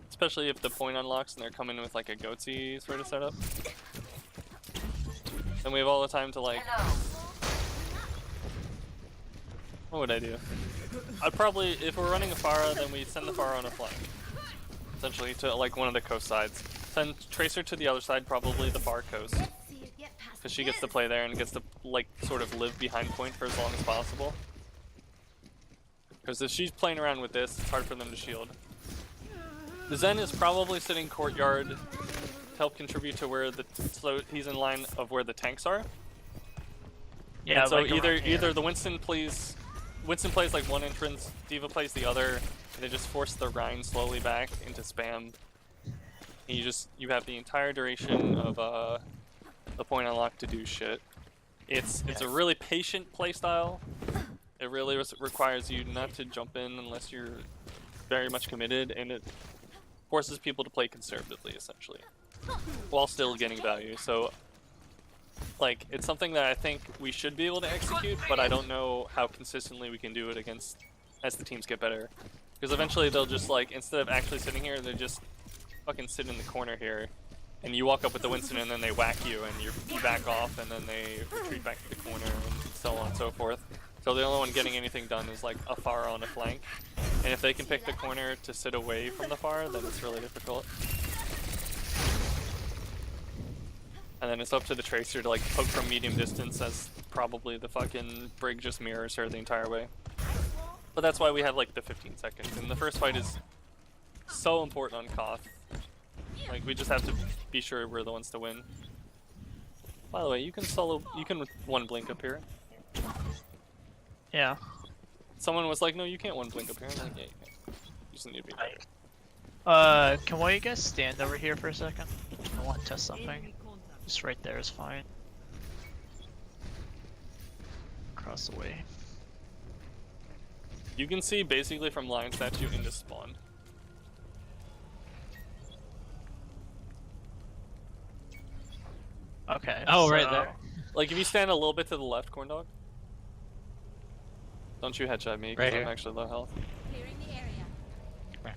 Especially if the point unlocks and they're coming with like a goatsy sort of setup. Then we have all the time to like... What would I do? I'd probably, if we're running a Pharah, then we send the Pharah on a flank. Essentially to like one of the coast sides. Send Tracer to the other side, probably the far coast. Because she gets to play there and gets to like sort of live behind point for as long as possible. Because if she's playing around with this, it's hard for them to shield. The Zen is probably sitting courtyard to help contribute to where the, so he's in line of where the tanks are. Yeah. And so like either the Winston plays like one entrance, Diva plays the other, and they just force the Rhine slowly back into spam. And you have the entire duration of the point unlock to do shit. It's a really patient playstyle. It really requires you not to jump in unless you're very much committed, and it forces people to play conservatively essentially, while still getting value. So like, it's something that I think we should be able to execute, but I don't know how consistently we can do it against as the teams get better. Because eventually they'll just like, instead of actually sitting here, they just fucking sit in the corner here, and you walk up with the Winston and then they whack you and you back off and then they retreat back to the corner and so on and so forth. So the only one getting anything done is like a Pharah on a flank. And if they can pick the corner to sit away from the Pharah, then it's really difficult. And then it's up to the Tracer to like poke from medium distance, as probably the fucking Brig just mirrors her the entire way. But that's why we have like the 15 seconds. And the first fight is so important on Koth. Like, we just have to be sure we're the ones to win. By the way, you can one blink up here. Yeah. Someone was like, no, you can't one blink up here. I'm like, yeah, you can. You just need to be better. Can one of you guys stand over here for a second? I want to test something. Just right there is fine. Across the way. You can see basically from Lion Statue into spawn. Okay. Oh, so... right there. Like, if you stand a little bit to the left, Corn Dog. Don't you headshot me, because Right I'm here. actually low health. Clearing the area.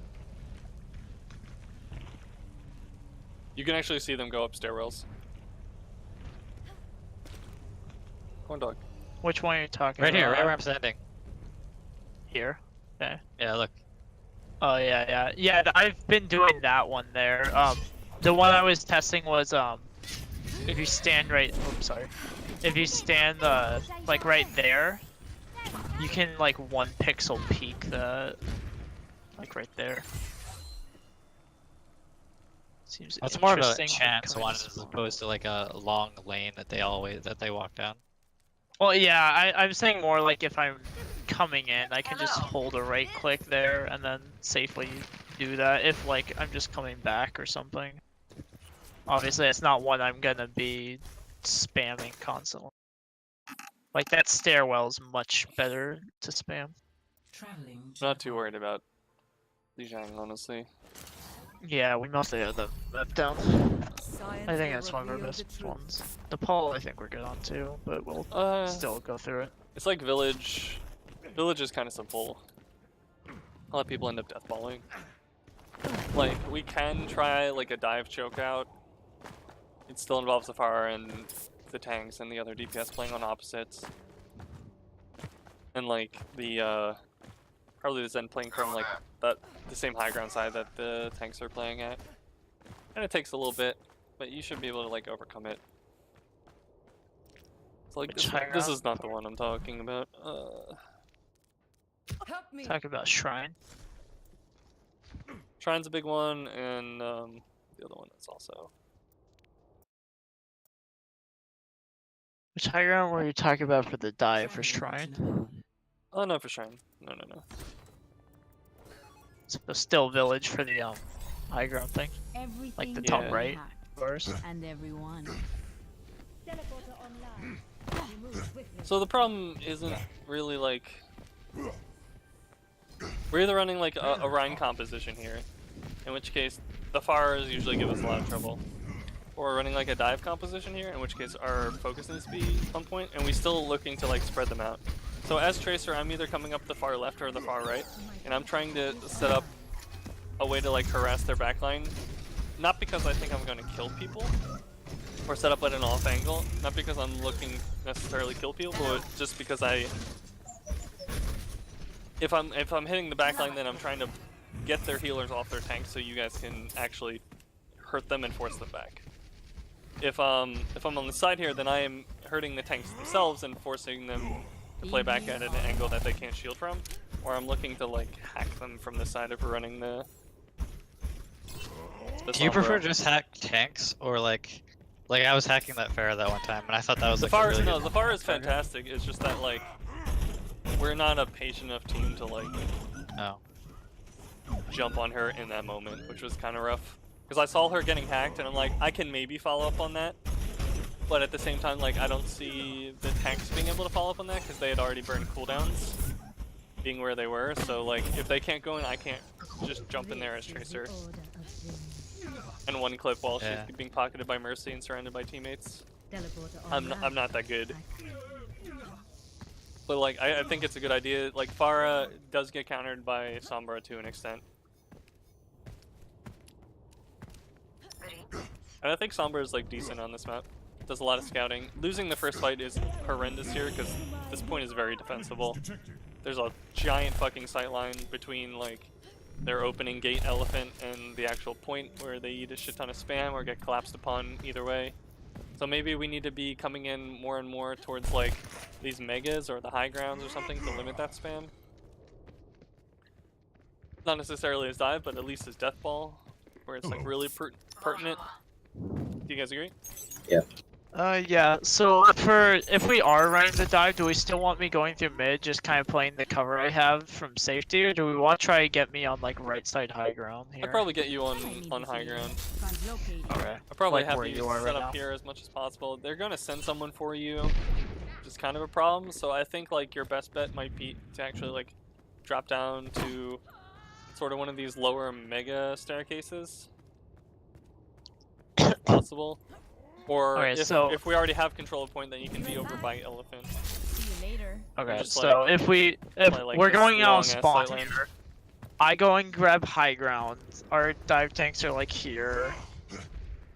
You can actually see them go up stairwells. Corn Dog. Which one are you talking Right about? here, right where I'm standing. Here? Okay. Yeah, look. Oh, yeah, I've been doing that one there. The one I was testing was, if you stand right, oops, sorry. If you stand, like right there, you can, like, 1 pixel peek the, like right there. Seems It's more of a interesting, chance coming one to as spawn. opposed to like a long lane that they walk down. Well, yeah, I'm saying more like if I'm coming in, I can just hold a right click there and then safely do that if like I'm just coming back or something. Obviously, it's not one I'm gonna be spamming constantly. Like that stairwell's much better to spam. Traveling. I'm not too worried about Lijiang, honestly. Yeah, we mostly have the map down. Science I think will that's one of our reveal best the truth. ones. The Paul, I think we're good on too, but we'll still go through it. It's like Village. Village is kind of simple. A lot of people end up deathballing. Like, we can try like a dive choke out. It still involves the Pharah and the tanks and the other DPS playing on opposites. And like the probably the Zen playing from like the same high ground side that the tanks are playing at. And it takes a little bit, but you should be able to like overcome it. So like Which this, high this ground? is not the one I'm talking about. Help me. Talk about Shrine. Shrine's a big one, and the other one is also. Which high ground were you talking about for the dive for Traveling Shrine? Oh no, for Shrine. No. So still Village for the high ground thing. Everything Like the top will be right? hacked, First. And everyone. Teleporter online. Remove witness. So the problem isn't really like we're either running like a Rhine composition here, in which case the Pharahs usually give us a lot of trouble, or we're running like a dive composition here, in which case our focus needs to be on point, and we're still looking to like spread them out. So as Tracer, I'm either coming up the far left or the far right, and I'm trying to set up a way to like harass their backline, not because I think I'm going to kill people, or set up at an off angle, not because I'm looking to necessarily kill people, but just because if I'm hitting the backline, then I'm trying to get their healers off their tanks so you guys can actually hurt them and force them back. If I'm on the side here, then I am hurting the tanks themselves and forcing them to play back at an angle that they can't shield from, or I'm looking to like hack them from the side if we're running the Do you prefer Sombra. just hack tanks or like I was hacking that Pharah that one time and I thought that was The like a Pharah, really no, good the Pharah is target. fantastic. It's just that like we're not a patient enough team to like Oh. jump on her in that moment, which was kind of rough. Because I saw her getting hacked, and I'm like, I can maybe follow up on that, but at the same time, like I don't see the tanks being able to follow up on that because they had already burned cooldowns, being where they were. So like, if they can't go in, I can't just jump in there as Tracer and one clip while Yeah. she's being pocketed by Mercy and surrounded by teammates. I'm not that good. But like I think it's a good idea. Like Pharah does get countered by Sombra to an extent. And I think Sombra is like decent on this map. Does a lot of scouting. Losing the first fight is horrendous here because this point is very defensible. There's a giant fucking sightline between like their opening gate elephant and the actual point where they eat a shit ton of spam or get collapsed upon either way. So maybe we need to be coming in more and more towards like these megas or the high grounds or something to limit that spam. Not necessarily as dive, but at least as death ball, where it's like really pertinent. Do you guys agree? Yeah. Yeah, so if we are running the dive, do we still want me going through mid, just kind of playing the cover I have from safety, or do we want to try to get me on like right side high ground here? I'd probably get you on high ground. Okay. I'd probably Like have where you you are set right up now. here as much as possible. They're gonna send someone for you, which is kind of a problem. So I think like your best bet might be to actually like drop down to sort of one of these lower mega staircases, if possible. Or Okay, if we already have control of point, then you can be over by elephant. See you later. Okay, Just, so like, if we're this going out long-ass spawn sightline. here, I go and grab high ground. Our dive tanks are like here.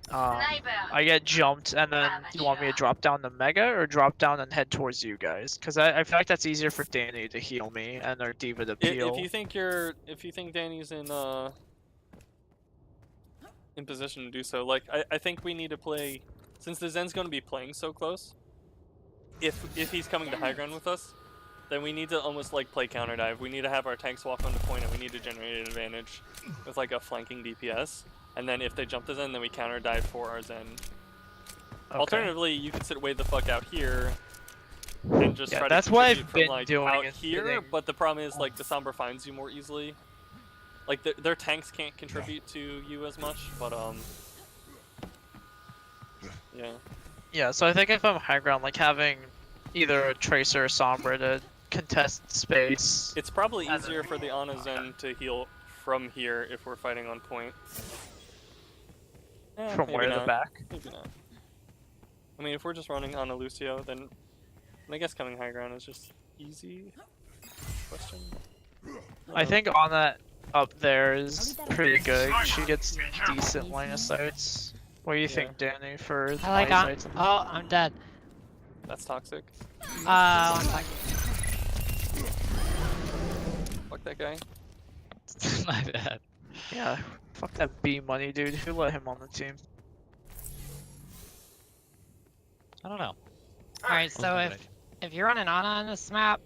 I get jumped, and then you want me to drop down the mega or drop down and head towards you guys? Because I feel like that's easier for Danny to heal me and our diva to peel. If you think Danny's in position to do so, like I think we need to play, since the Zen's going to be playing so close. If he's coming to high ground with us, then we need to almost like play counter dive. We need to have our tanks walk onto point, and we need to generate an advantage with like a flanking DPS. And then if they jump the Zen, then we counter dive for our Zen. Okay. Alternatively, you could sit way the fuck out here and just Yeah, try that's to what contribute I've from been like doing out is here. sitting- But the problem is like the Sombra finds you more easily. Like their tanks can't contribute to you as much, but yeah. Yeah, so I think if I'm high ground, like having either a Tracer or Sombra to contest space. It's probably easier for the Ana Zen to heal from here if we're fighting on point. From maybe where, the not. back? Maybe not. I mean, if we're just running Ana Lucio, then I guess coming high ground is just easy. Question. I think on that up there is pretty good. She gets decent line of sights. What do you think, Danny, for the I like line on. of sights? Oh, I'm dead. That's toxic. 1 second. Fuck that guy. My bad. Yeah, fuck that B money, dude. Who let him on the team? I don't know. Alright, so That's a good if you're running Ana on this map,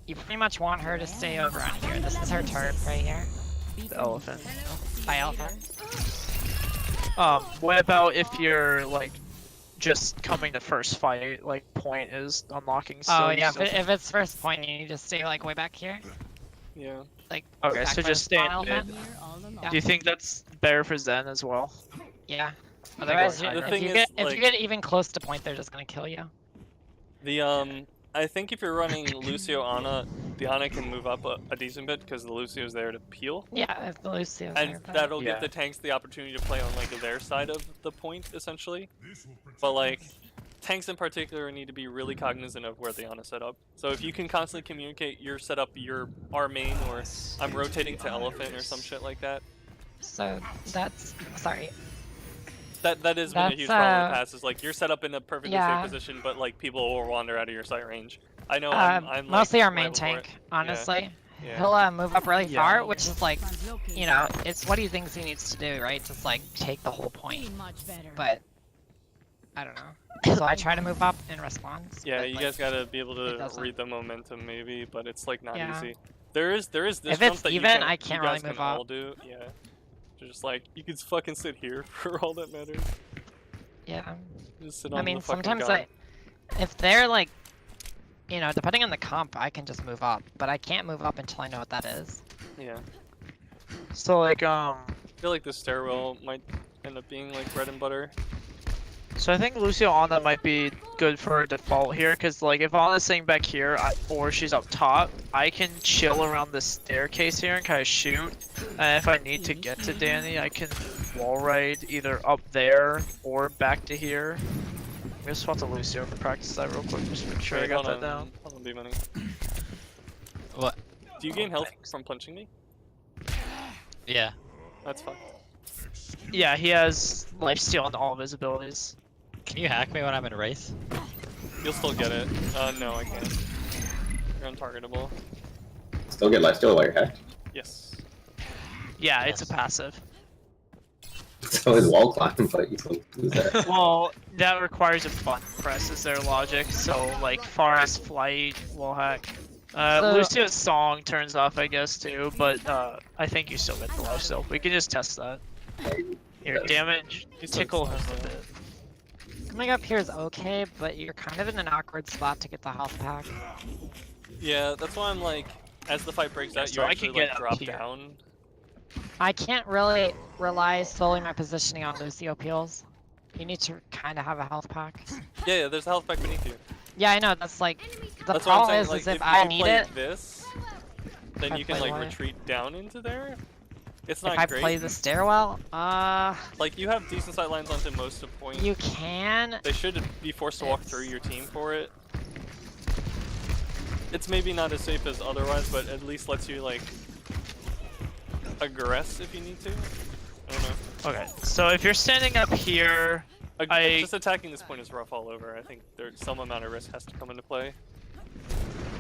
you pretty much want her to stay over on here. This is her turret right here. The elephant. By elephant. What about if you're like just coming to first fight, like point is unlocking so Oh you yeah, still- if it's first point, you need to stay like way back here. Yeah. Like Okay, back so by just the stay spawn in mid. elephant. Here all along. Yeah. Do you think that's better for Zen as well? Yeah. I think Otherwise, going high The ground. thing if is, you like- get even close to point, they're just gonna kill you. The I think if you're running Lucio Ana, the Ana can move up a decent bit because the Lucio's there to peel. Yeah, if the Lucio's And there, but- that'll Yeah. give the tanks the opportunity to play on like their side of the point, essentially. But like, tanks in particular need to be really cognizant of where the Ana set up. So if you can constantly communicate your setup, our main, or I'm rotating to elephant or some shit like that. So that's sorry. That has been a That's, huge problem in the past. Is like you're set up in a perfectly yeah. safe position, but like people will wander out of your sight range. I know. I'm Mostly like, our main liable for it. tank, honestly. Yeah. He'll move up really Yeah. far, which is like, Translocated. you know, it's what he thinks he needs to do, right? Just like take the whole point. Be much better. But I don't know. So I try to move up in response. Yeah, but, you like, guys gotta be able it to doesn't. read the momentum, maybe, but it's like not Yeah. easy. There is this If jump it's that even, you I can't you really guys move can all up. do. Yeah, just like you could fucking sit here for all that matters. Yeah. Just sit on I mean, the fucking sometimes gun. if they're like, you know, depending on the comp, I can just move up, but I can't move up until I know what that is. Yeah, So like I feel like the stairwell might end up being like bread and butter. So I think Lucio Ana might be good for a default here, because like if Ana's sitting back here or she's up top, I can chill around the staircase here and kind of shoot. And if I need to get to Danny, I can wall ride either up there or back to here. gonna swap to Lucio for practice that real quick, just to make sure I got that down. Hold on, B-Money. What? Do you gain health from punching me? Yeah. That's fucked. Yeah, he has lifesteal on all of his abilities. Can you hack me when I'm in race? You'll still get it. No, I can't. You're untargetable. Still get lifesteal while you're hacked. Yes. Yeah, it's a Yes. passive. So is wall climb, but you still lose that. Well, that requires a button press is their logic, so like forest flight, wall hack. Lucio's song turns off, I guess, too, but I think you still get the life steal. We can just test that. Your damage, tickle him with it. Coming up here is okay, but you're kind of in an awkward spot to get the health pack. Yeah, that's why I'm like, as the fight breaks out, so you I actually can get like up drop here. down. I can't really rely solely my positioning on Lucio peels. You need to kind of have a health pack. Yeah, there's a health pack beneath you. Yeah, I know. That's like the That's what I'm problem saying. is, Like, if if I you need play it, this, then If you I can play like what? retreat down into there. It's if not I great. play the stairwell, Like you have decent sight lines onto most of point. you can. They should be forced to walk through your team for it. It's maybe not as safe as otherwise, but at least lets you like aggress if you need to. I don't know. Okay, so if you're standing up here, Just attacking this point is rough all over. I think there's some amount of risk has to come into play.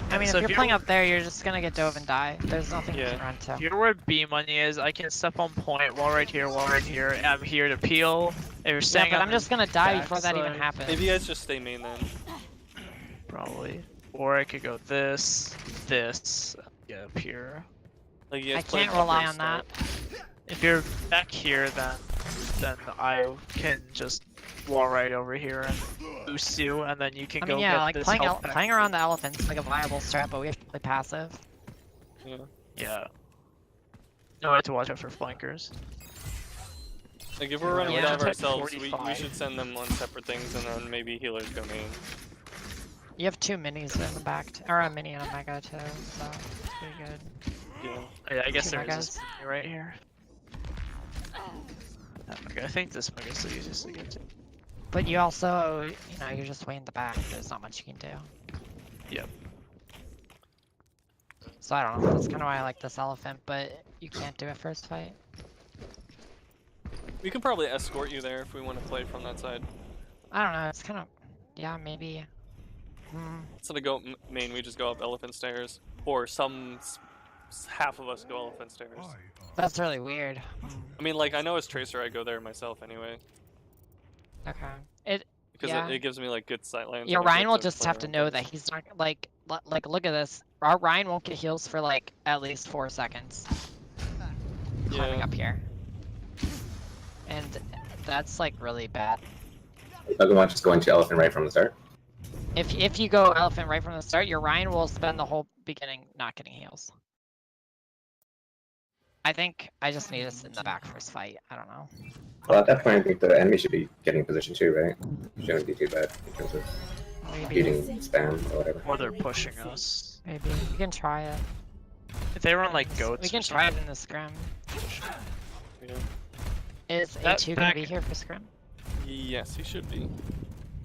I mean, So if if you're playing you're- up there, you're just gonna get dove and die. There's nothing you Yeah. can run if to. you're where B money is, I can step on point, wall right here, and I'm here to peel. If you're Yeah, standing but on I'm just gonna die before that even backside, happens. Maybe you guys just stay main then. Probably. Or I could go this, get up here. Like you I guys play can't up rely and on that. start. If you're back here, then I can just wall right over here and boost you, and then you can I go mean, yeah, get like this playing health pack. playing around the elephant's like a viable strat, but we have to play passive. Yeah. Yeah. No, I have to watch out for flankers. Like if we're running Yeah. without Type ourselves, we 45. should send them on separate things, and then maybe healers go main. You have 2 minis in the back, or a mini and a mega too, so it's pretty good. Yeah. Yeah, I guess Two there is megas. this right here. That mega. I think this mega's the easiest to get to. But you also, you know, you're just way in the back. There's not much you can do. Yep. So I don't know. That's kind of why I like this elephant, but you can't do it first fight. We can probably escort you there if we want to play from that side. I don't know. It's kind of, yeah, maybe. Instead of go main, we just go up elephant stairs, or half of us go elephant stairs. That's really weird. I mean, like I know as Tracer, I go there myself anyway, Okay. because Yeah. it gives me like good sight lines. Yeah, and I Ryan get will to just play have to around know things. that he's not like look at this. Our Ryan won't get heals for like at least 4 seconds. Climbing Yeah. up here. And that's like really bad. Pokemon just going to elephant right from the start. If you go elephant right from the start, your Ryan will spend the whole beginning not getting heals. I think I just need us in the back first fight. I don't know. Well, at that point, I think the enemy should be getting position too, right? Shouldn't be too bad in terms of Maybe. beating spam or whatever. Or they're pushing us. Maybe. We can try it. If they run like goats, We can or try it something, in the scrim. Yeah. Is That A2 gonna be pack- here for scrim? Yes, he should be.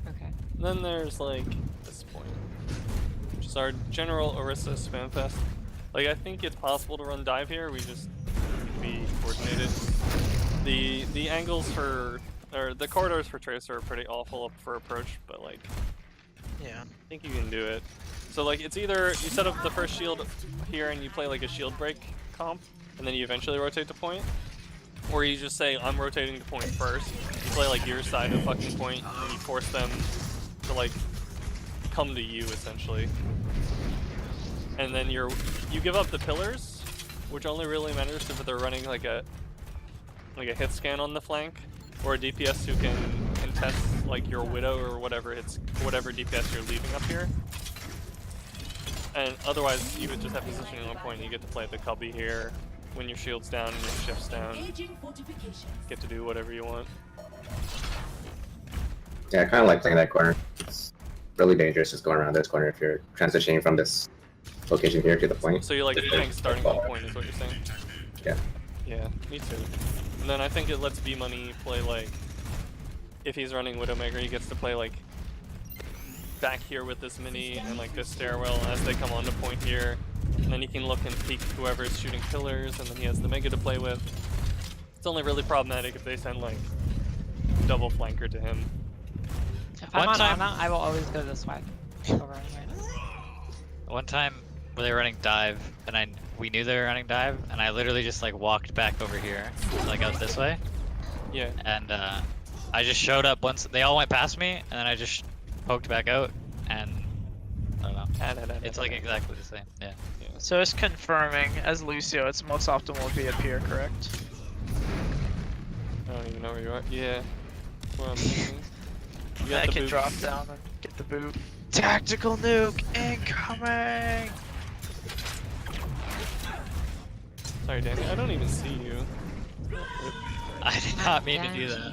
Okay. And then there's like this point, which is our general Orisa spam fest. Like I think it's possible to run dive here. We just need to be coordinated. The angles for or the corridors for Tracer are pretty awful up for approach, but like yeah. I think you can do it. So like it's either you set up the first shield here and you play like a shield break comp, and then you eventually rotate to point, or you just say I'm rotating to point first. You play like your side of fucking point, and you force them to like come to you essentially. And then you give up the pillars, which only really matters if they're running like a hit scan on the flank, or a DPS who can contest like your Widow or whatever DPS you're leaving up here. And otherwise, you would just have positioning on point. And you get to play the cubby here when your shield's down and your shift's down. Aging fortifications. Get to do whatever you want. Yeah, I kind of like playing that corner. It's really dangerous just going around this corner if you're transitioning from this location here to the point. So you like tank starting on point is what you're saying? Yeah. Yeah, me too. And then I think it lets B Money play like, if he's running Widowmaker, he gets to play like back here with this mini and like this stairwell as they come onto point here. And then he can look and peek whoever's shooting pillars, and then he has the mega to play with. It's only really problematic if they send like double flanker to him. If I'm One on time- Ana, I will always go this way. Over anyway. One time when they were running dive, and we knew they were running dive, and I literally just like walked back over here, like out this way, Yeah. and I just showed up once they all went past me, and then I just poked back out, and I don't know. It's like exactly the same. Yeah. So it's confirming, as Lucio, it's most optimal to be up here, correct? I don't even know where you are. Yeah. That's what I'm thinking. You got I the can boot. drop down and get the boot. Tactical nuke incoming! Sorry, Danny. I don't even see you. I did not mean to do that.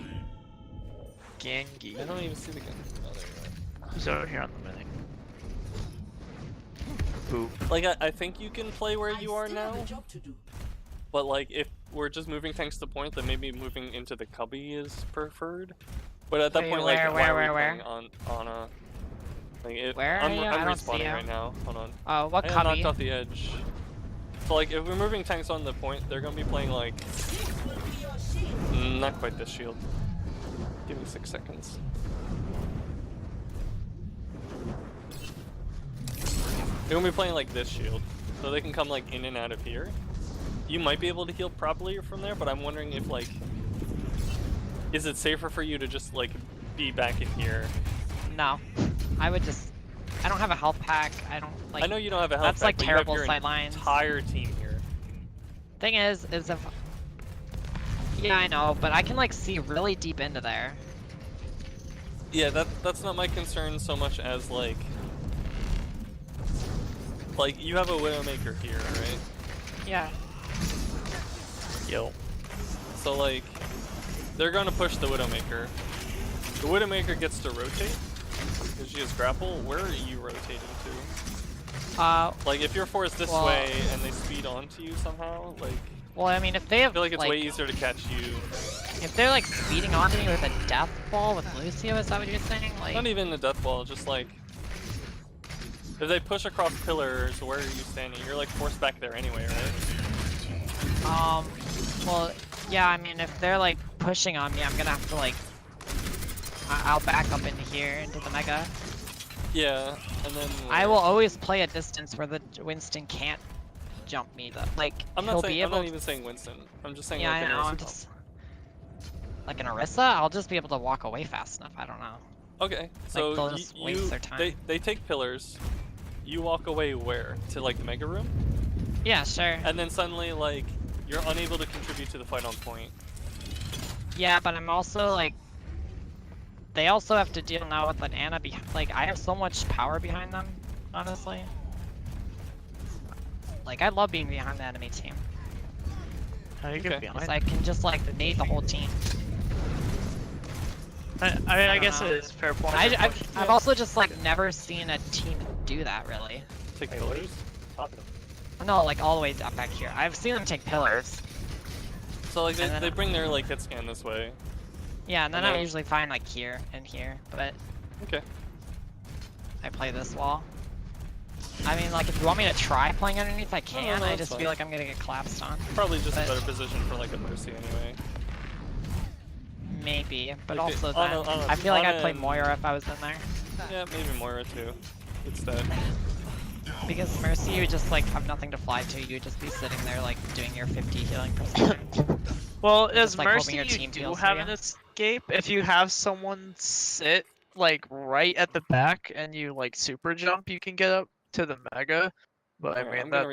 Gengi. I don't even see the gun. Oh, there you are. Who's over here on the mini? Boop. Like, I think you can play where you I are still have now, a job to do. but like, if we're just moving tanks to point, then maybe moving into the cubby is preferred. But at that Wait, point, like, where, why are we where, playing on a... Like, Where I'm, are you? I'm I don't see respawning you. right now. Hold on. Oh, what I got cubby? knocked off the edge. So like, if we're moving tanks on the point, they're gonna be playing like... not quite this shield. Give me 6 seconds. They're gonna be playing like this shield, so they can come like in and out of here. You might be able to heal properly from there, but I'm wondering if like... Is it safer for you to just like be back in here? No. I would just... I don't have a health pack. I don't like... I know you don't have a health That's pack, like but you have terrible your sightlines. entire team here. Thing is if... Yeah, I know, but I can like see really deep into there. Yeah, that's not my concern so much as like you have a Widowmaker here, right? Yeah. Yo. So like they're gonna push the Widowmaker. The Widowmaker gets to rotate because she has grapple. Where are you rotating to? Like if you're forced this well- way and they speed onto you somehow, like Well, I mean, if they have I feel like it's way easier to catch you. if they're like speeding onto me with a death ball with Lucio, is that what you're saying? Like, Not even the death ball, just like if they push across pillars, where are you standing? You're like forced back there anyway, right? well, yeah, I mean, if they're like pushing on me, I'm gonna have to like, I'll back up into here, into the mega. Yeah, and then I will always play a distance where the Winston can't jump me though. Like, I'm he'll not be saying I'm able not even saying Winston. I'm just saying yeah, like I an know, I'm Orisa just... Like an Orisa, I'll just be able to walk away fast enough, I don't know. Okay, so they'll just waste their time. they take pillars. You walk away where? To like the mega room? Yeah, sure. And then suddenly like you're unable to contribute to the fight on point. Yeah, but I'm also like... They also have to deal now with an Ana like, I have so much power behind them, honestly. Like, I love being behind the enemy team. How do you Okay. get behind? Because I can just, like, nade the whole team. I mean, I I don't guess know. it is fair point. I've also just, like, never seen a team do that, really. Take pillars. No, like, all the way up back here. I've seen them take pillars. So like And then- they bring their like hit scan this way. Yeah, and then And I then- usually find, like, here and here, but Okay. I play this wall. I mean, like, if you want me to try playing underneath, I can. no, I it's just fine. feel like I'm gonna get collapsed on. Probably just But- a better position for like a Mercy anyway. Maybe, but Like, also on then, a- I feel like on I'd play a- Moira if I was in there. Yeah, maybe Moira too. It's dead. Because Mercy, you just like have nothing to fly to. You just be sitting there like doing your 50 healing percent. Well, as Just, like, hoping Mercy, your you team do heals have for an you. escape. If you have someone sit like right at the back and you like super jump, you can get up to the mega. But I Alright, mean I'm gonna that